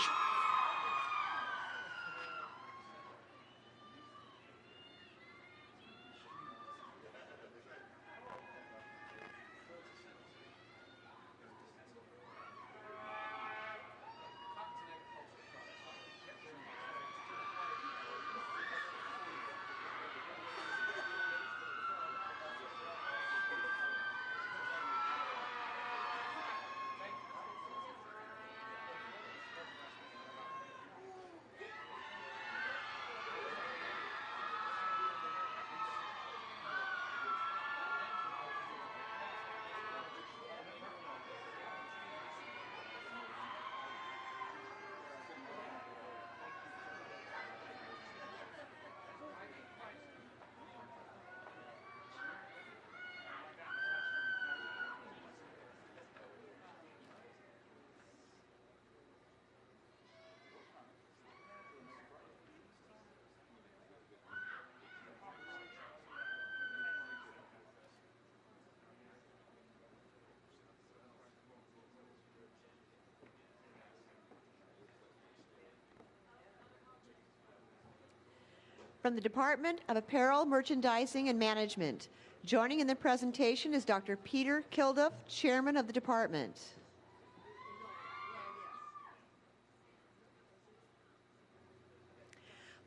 From the Department of Apparel, Merchandising, and Management, joining in the presentation is Dr. Peter Kilduff, Chairman of the Department.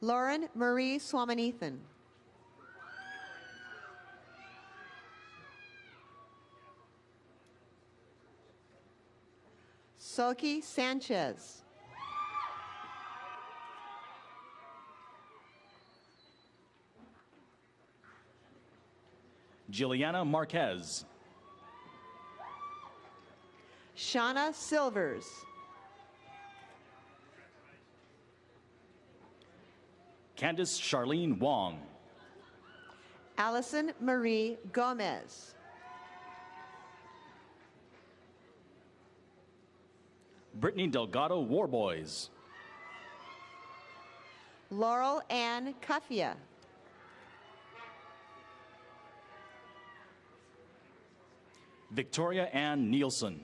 Lauren Marie Swaminathan. Soki Sanchez. Juliana Marquez. Shauna Silvers. Candice Charlene Wong. Allison Marie Gomez. Brittany Delgado Warboys. Laurel Ann Cuffia. Victoria Ann Nielsen.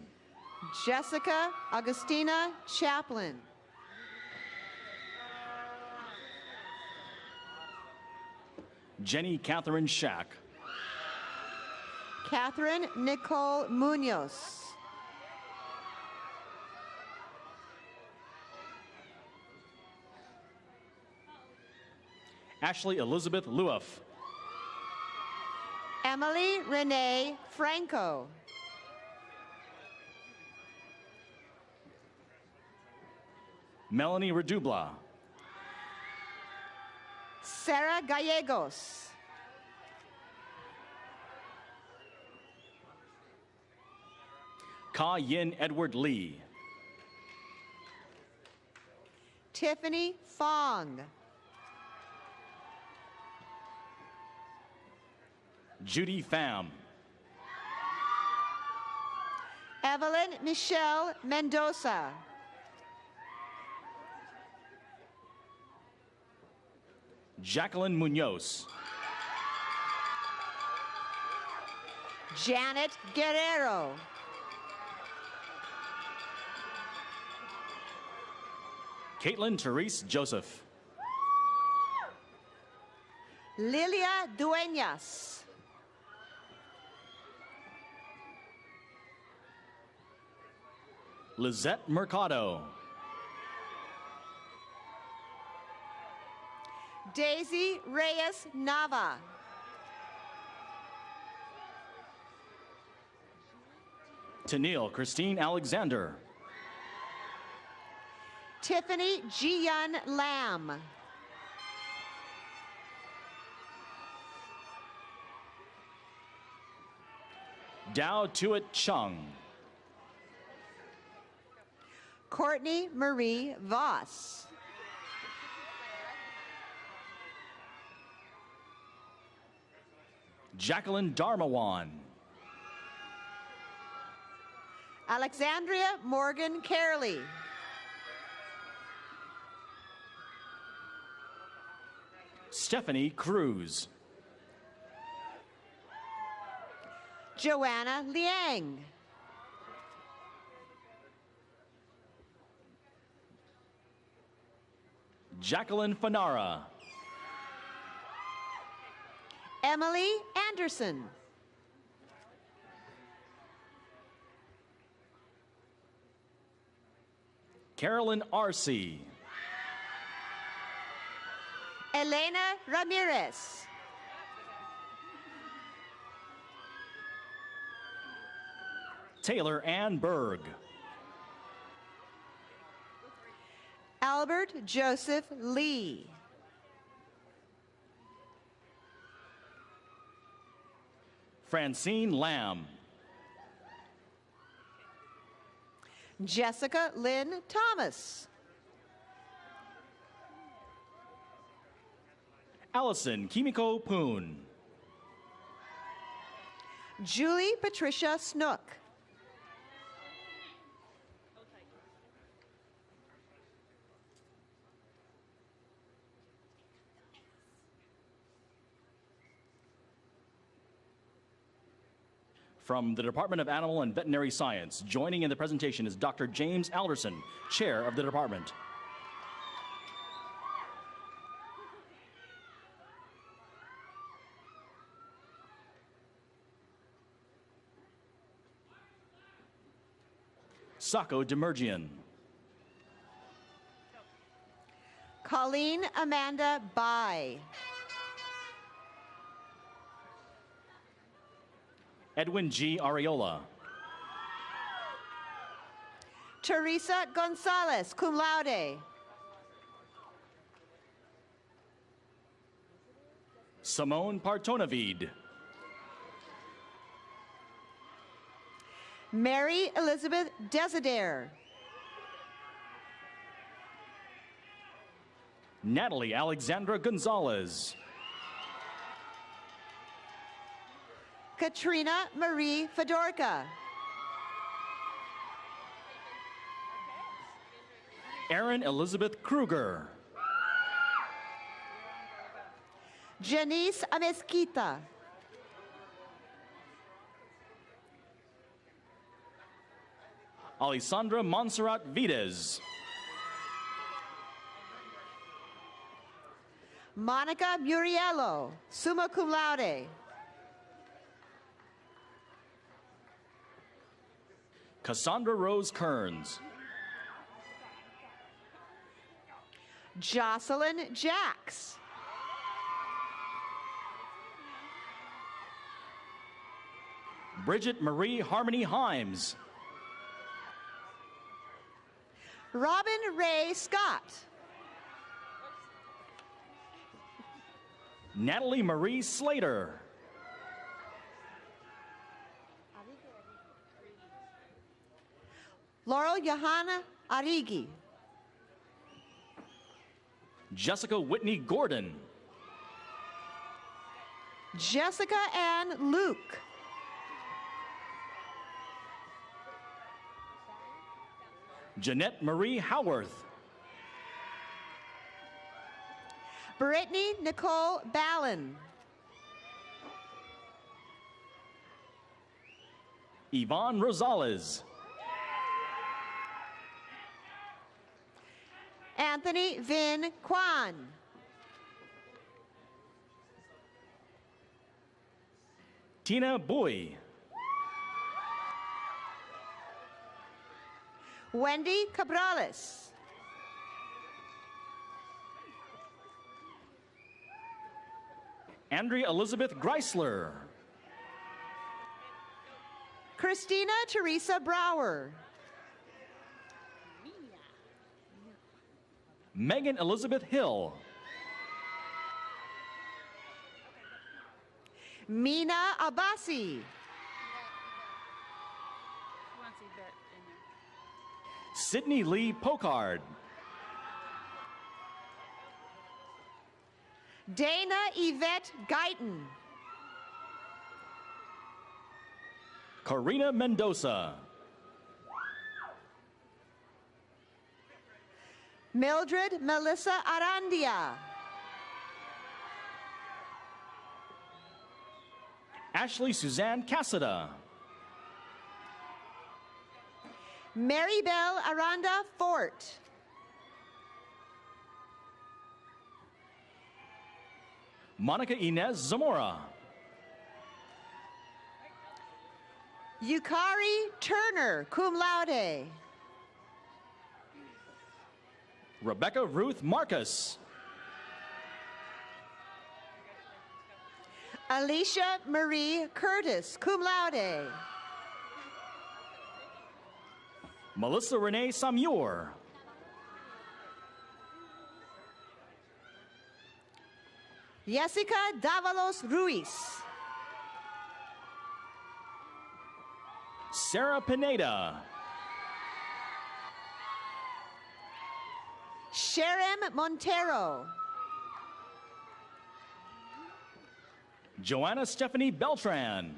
Jessica Augustina Chaplin. Jenny Catherine Shack. Catherine Nicole Munoz. Ashley Elizabeth Luoff. Emily Renee Franco. Melanie Redubla. Sarah Gallegos. Ka Yin Edward Lee. Tiffany Fong. Judy Pham. Evelyn Michelle Mendoza. Jacqueline Munoz. Janet Guerrero. Caitlin Therese Joseph. Lilia Dueñas. Lizette Mercado. Daisy Reyes Nava. Tennille Christine Alexander. Tiffany Jian Lam. Dao Tuat Chung. Courtney Marie Voss. Jacqueline Darmawan. Alexandria Morgan Carley. Stephanie Cruz. Joanna Liang. Jacqueline Fanara. Emily Anderson. Carolyn Arce. Elena Ramirez. Taylor Ann Berg. Albert Joseph Lee. Francine Lamb. Jessica Lynn Thomas. Allison Kimiko Poon. Julie Patricia Snook. From the Department of Animal and Veterinary Science, joining in the presentation is Dr. James Alderson, Chair of the department. Sako Demergian. Colleen Amanda Bai. Edwin G. Areola. Teresa Gonzalez, cum laude. Simone Partonavid. Mary Elizabeth Desider. Natalie Alexandra Gonzalez. Katrina Marie Fedorka. Erin Elizabeth Kruger. Janice Amezquita. Alessandra Montserrat Vides. Monica Muriello, summa cum laude. Cassandra Rose Kearns. Jocelyn Jacks. Bridget Marie Harmony Himes. Robin Ray Scott. Natalie Marie Slater. Laurel Johanna Arigi. Jessica Whitney Gordon. Jessica Ann Luke. Jeanette Marie Howarth. Brittany Nicole Ballin. Yvonne Rosales. Anthony Vin Kwan. Tina Boy. Wendy Cabrales. Andrea Elizabeth Greisler. Christina Teresa Brower. Megan Elizabeth Hill. Mina Abbasi. Sydney Lee Pokart. Dana Yvette Guyton. Karina Mendoza. Mildred Melissa Arandia. Ashley Suzanne Cassada. Maribel Aranda Fort. Monica Inez Zamora. Yukari Turner, cum laude. Rebecca Ruth Marcus. Alicia Marie Curtis, cum laude. Melissa Renee Samur. Jessica Davalos Ruiz. Sarah Pineda. Sherem Montero. Joanna Stephanie Beltran.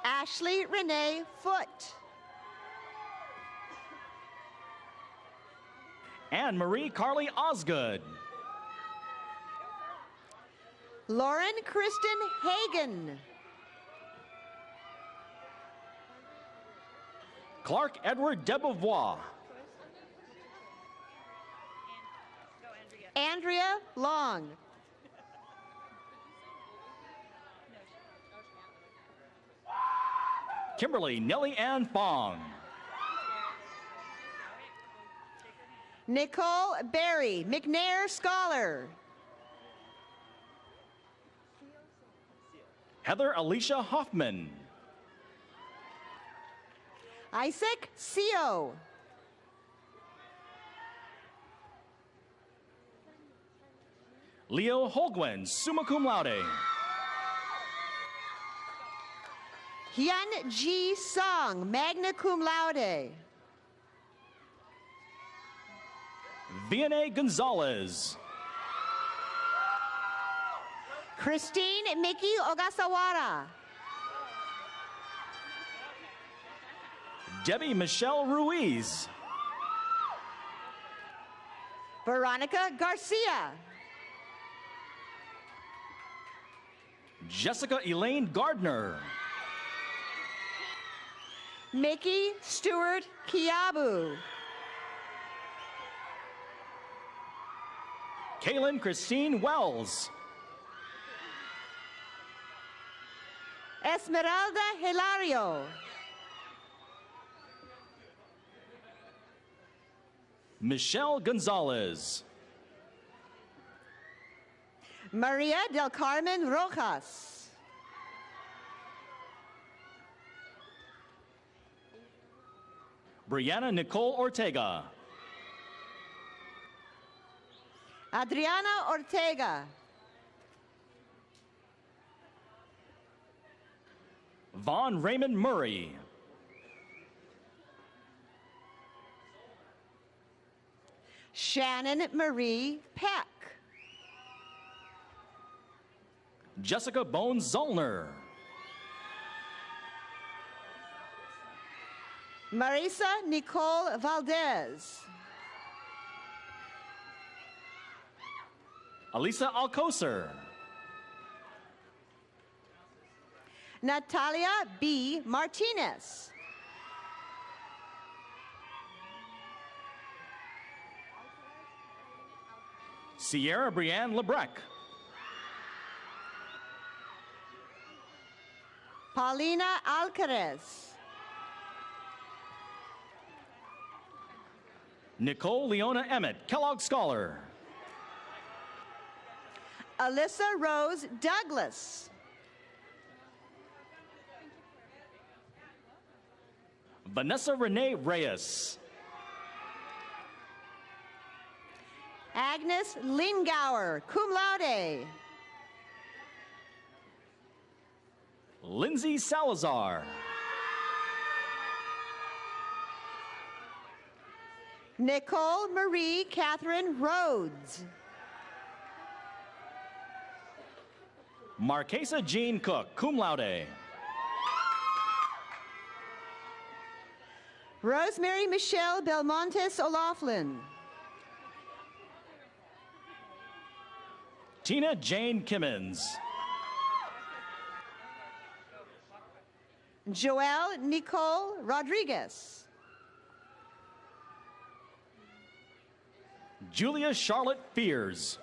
Ashley Renee Foote. Anne Marie Carly Osgood. Lauren Kristen Hagen. Clark Edward Debevois. Andrea Long. Kimberly Nellie Ann Fong. Nicole Berry, McNair Scholar. Heather Alicia Hoffman. Isaac Seo. Leo Holgwen, summa cum laude. Hyun Ji Song, magna cum laude. Vianney Gonzalez. Christine Miki Ogasawara. Debbie Michelle Ruiz. Veronica Garcia. Jessica Elaine Gardner. Mickey Stewart Kiabu. Kaylin Christine Wells. Esmeralda Hilario. Michelle Gonzalez. Maria del Carmen Rojas. Brianna Nicole Ortega. Adriana Ortega. Vaughn Raymond Murray. Shannon Marie Peck. Jessica Bones Zollner. Marisa Nicole Valdez. Alisa Alcocer. Natalia B. Martinez. Sierra Brianne Lebrec. Paulina Alcarez. Nicole Leona Emmett, Kellogg Scholar. Alyssa Rose Douglas. Vanessa Renee Reyes. Agnes Lingauer, cum laude. Lindsay Salazar. Nicole Marie Catherine Rhodes. Marquesa Jean Cook, cum laude. Rosemary Michelle Belmontes O'Laughlin. Tina Jane Kimmins. Joelle Nicole Rodriguez. Julia Charlotte Fears.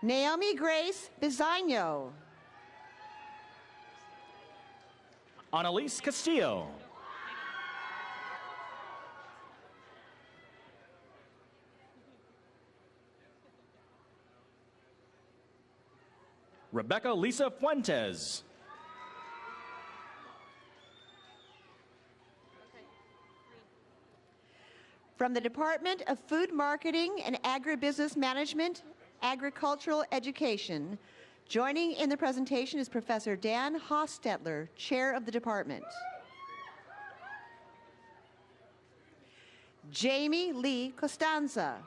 Naomi Grace Bizano. Annalise Castillo. Rebecca Lisa Fuentes. From the Department of Food Marketing and Agribusiness Management, Agricultural Education, joining in the presentation is Professor Dan Hostetler, Chair of the Department. Jamie Lee Costanza.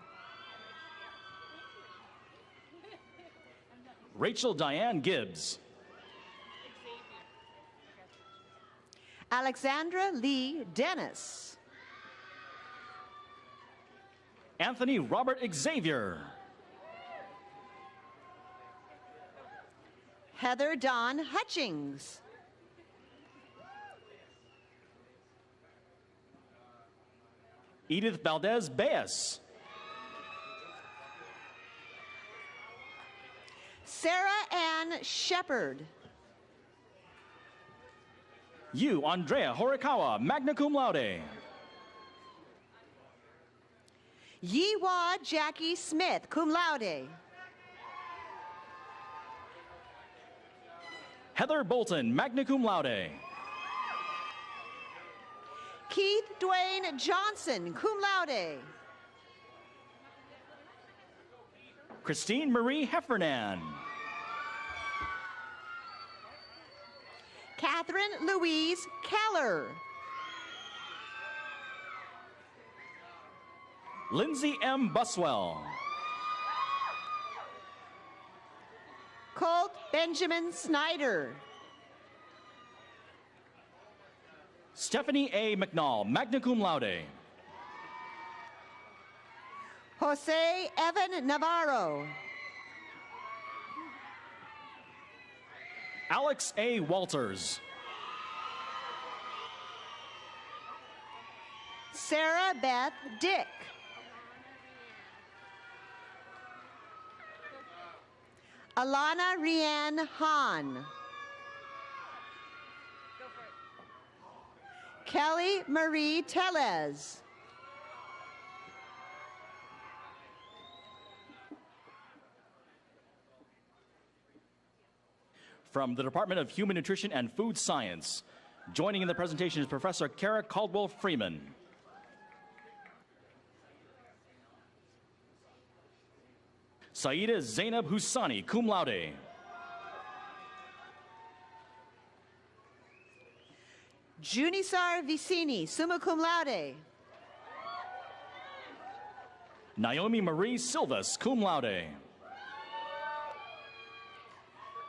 Rachel Diane Gibbs. Alexandra Lee Dennis. Anthony Robert Xavier. Heather Dawn Hutchings. Edith Valdez Baez. Sarah Ann Shepard. You, Andrea Horikawa, magna cum laude. Yiwa Jackie Smith, cum laude. Heather Bolton, magna cum laude. Keith Dwayne Johnson, cum laude. Christine Marie Heffernan. Catherine Louise Keller. Lindsay M. Buswell. Colt Benjamin Snyder. Stephanie A. McNall, magna cum laude. Jose Evan Navarro. Alex A. Walters. Sarah Beth Dick. Alana Rianne Hahn. Kelly Marie Tellez. From the Department of Human Nutrition and Food Science, joining in the presentation is Professor Kara Caldwell Freeman. Saida Zainab Husani, cum laude. Junisar Vicini, summa cum laude. Naomi Marie Silvas, cum laude.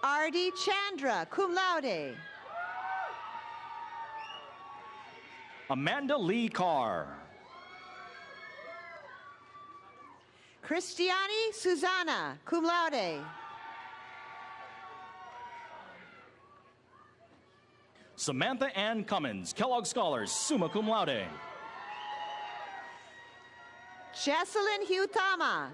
Ardi Chandra, cum laude. Amanda Lee Carr. Cristiani Susanna, cum laude. Samantha Ann Cummins, Kellogg Scholars, summa cum laude. Jesselyn Hutama.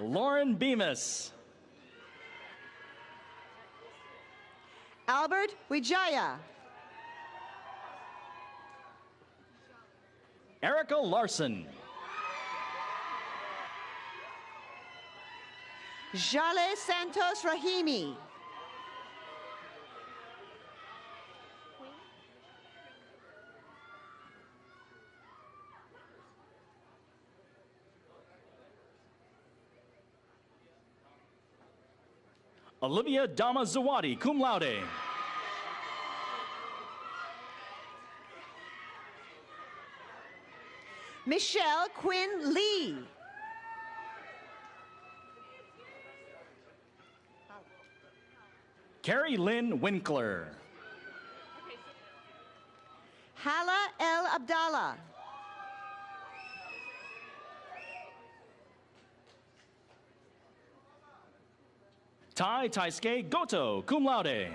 Lauren Bemis. Albert Wijaya. Erica Larson. Jale Santos Rahimi. Olivia Dama Zawadi, cum laude. Michelle Quinn Lee. Carrie Lynn Winkler. Hala El Abdallah. Tai Taisuke Goto, cum laude.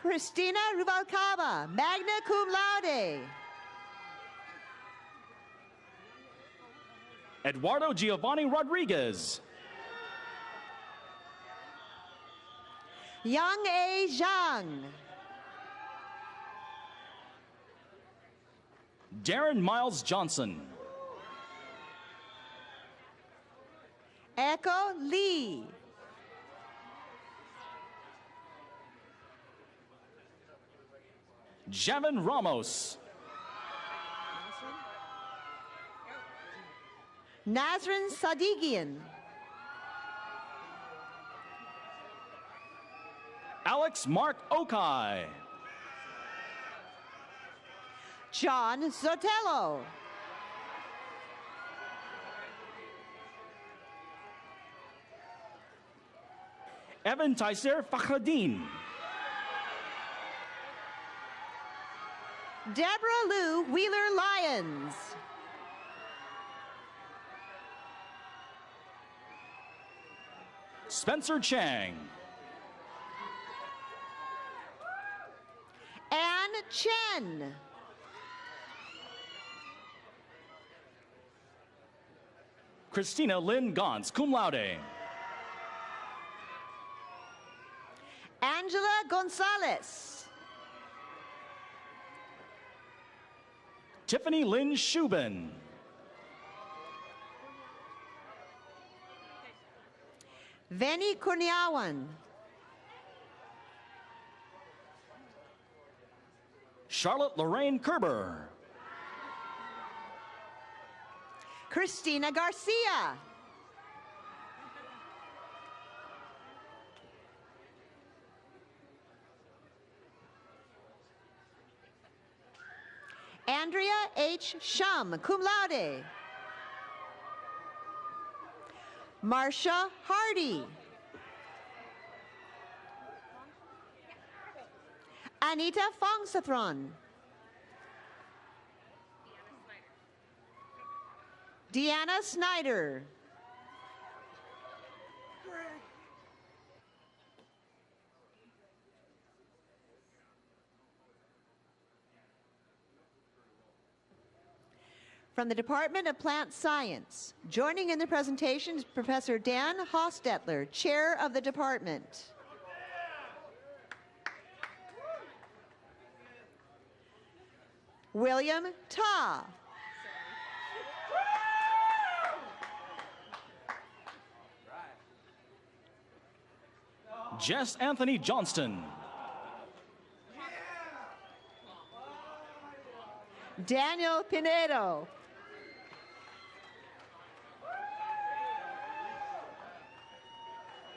Christina Rubalcaba, magna cum laude. Eduardo Giovanni Rodriguez. Yang A. Zhang. Darren Miles Johnson. Echo Lee. Javin Ramos. Nazrin Sadigian. Alex Mark Okai. John Zotello. Evan Taiser Fakhreddin. Deborah Lou Wheeler Lyons. Spencer Chang. Ann Chen. Christina Lynn Gons, cum laude. Angela Gonzalez. Tiffany Lynn Shubin. Veni Kurniawan. Charlotte Lorraine Kerber. Christina Garcia. Andrea H. Shum, cum laude. Marcia Hardy. Anita Fongsathron. Deanna Snyder. From the Department of Plant Science, joining in the presentation is Professor Dan Hostetler, Chair of the Department. William Ta. Jess Anthony Johnston. Daniel Pinedo.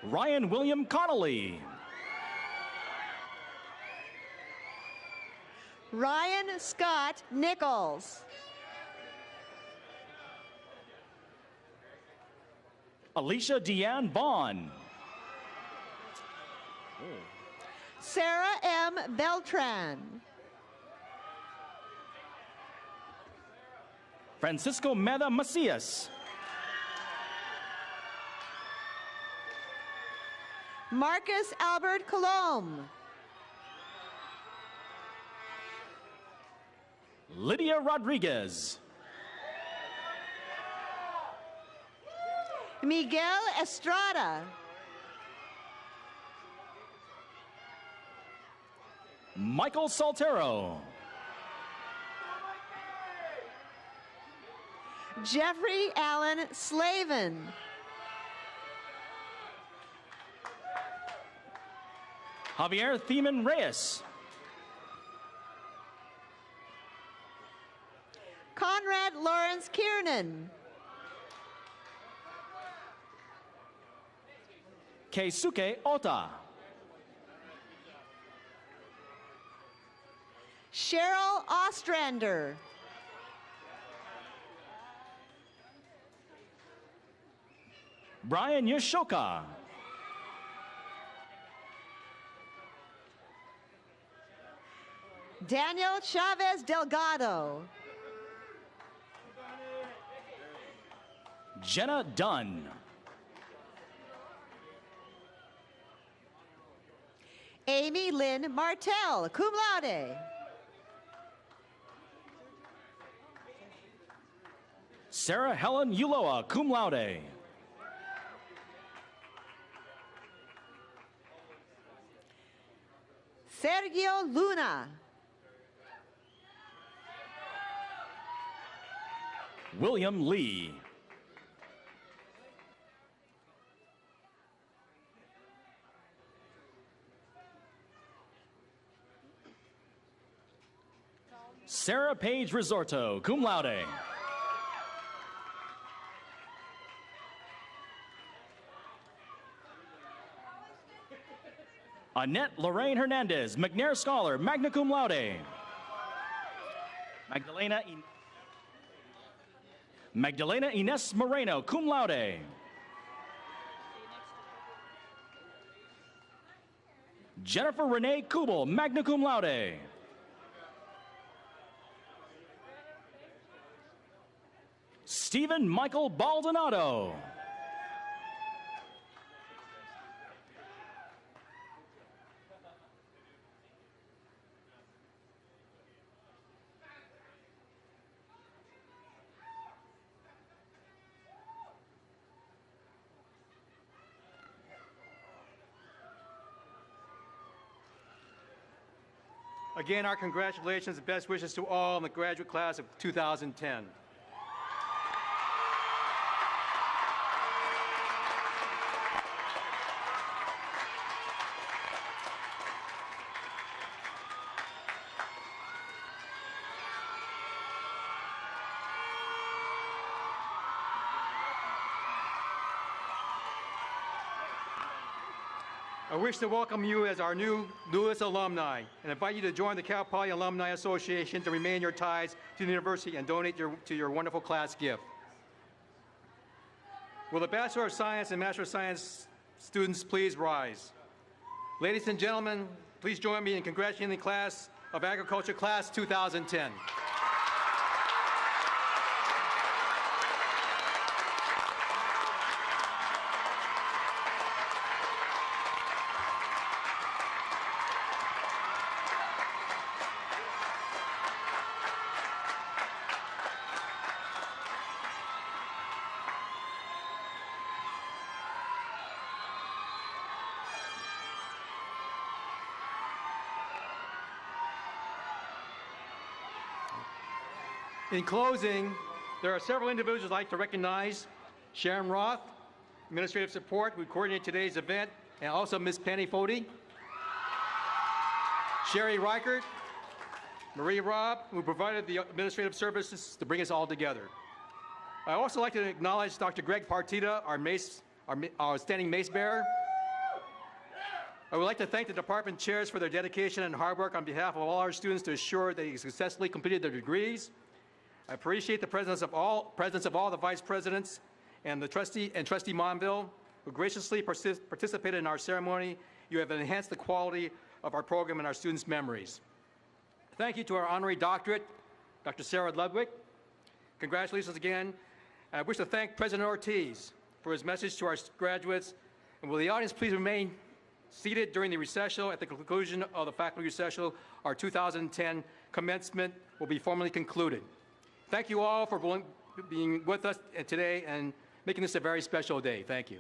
Ryan William Connolly. Ryan Scott Nichols. Alicia Deanne Vaughn. Sarah M. Beltran. Francisco Meda Macias. Marcus Albert Colomb. Lydia Rodriguez. Miguel Estrada. Michael Saltero. Jeffrey Allen Slavin. Javier Thiemann Reyes. Conrad Lawrence Kiernan. Keisuke Ota. Cheryl Ostrander. Brian Yashoka. Daniel Chavez Delgado. Jenna Dunn. Amy Lynn Martell, cum laude. Sarah Helen Uloa, cum laude. Sergio Luna. William Lee. Sarah Page Risorto, cum laude. Annette Lorraine Hernandez, McNair Scholar, magna cum laude. Magdalena Ines Moreno, cum laude. Jennifer Renee Kubel, magna cum laude. Stephen Michael Baldonado. Again, our congratulations and best wishes to all in the graduate class of 2010. I wish to welcome you as our newest alumni and invite you to join the Cal Poly Alumni Association to remain your ties to the university and donate to your wonderful class gift. Will the Bachelor of Science and Master of Science students please rise? Ladies and gentlemen, please join me in congratulating the class of Agriculture, Class 2010. In closing, there are several individuals I'd like to recognize. Sharon Roth, Administrative Support, who coordinated today's event, and also Ms. Penny Fody. Sherry Reichert, Marie Robb, who provided the administrative services to bring us all together. I'd also like to acknowledge Dr. Greg Partita, our standing mace bearer. I would like to thank the department chairs for their dedication and hard work on behalf of all our students to ensure they successfully completed their degrees. I appreciate the presence of all the vice presidents and the trustee Monville, who graciously participated in our ceremony. You have enhanced the quality of our program and our students' memories. Thank you to our honorary doctorate, Dr. Sarah Ludwig. Congratulations again. And I wish to thank President Ortiz for his message to our graduates. And will the audience please remain seated during the recessional? At the conclusion of the faculty recessional, our 2010 commencement will be formally concluded. Thank you all for being with us today and making this a very special day. Thank you.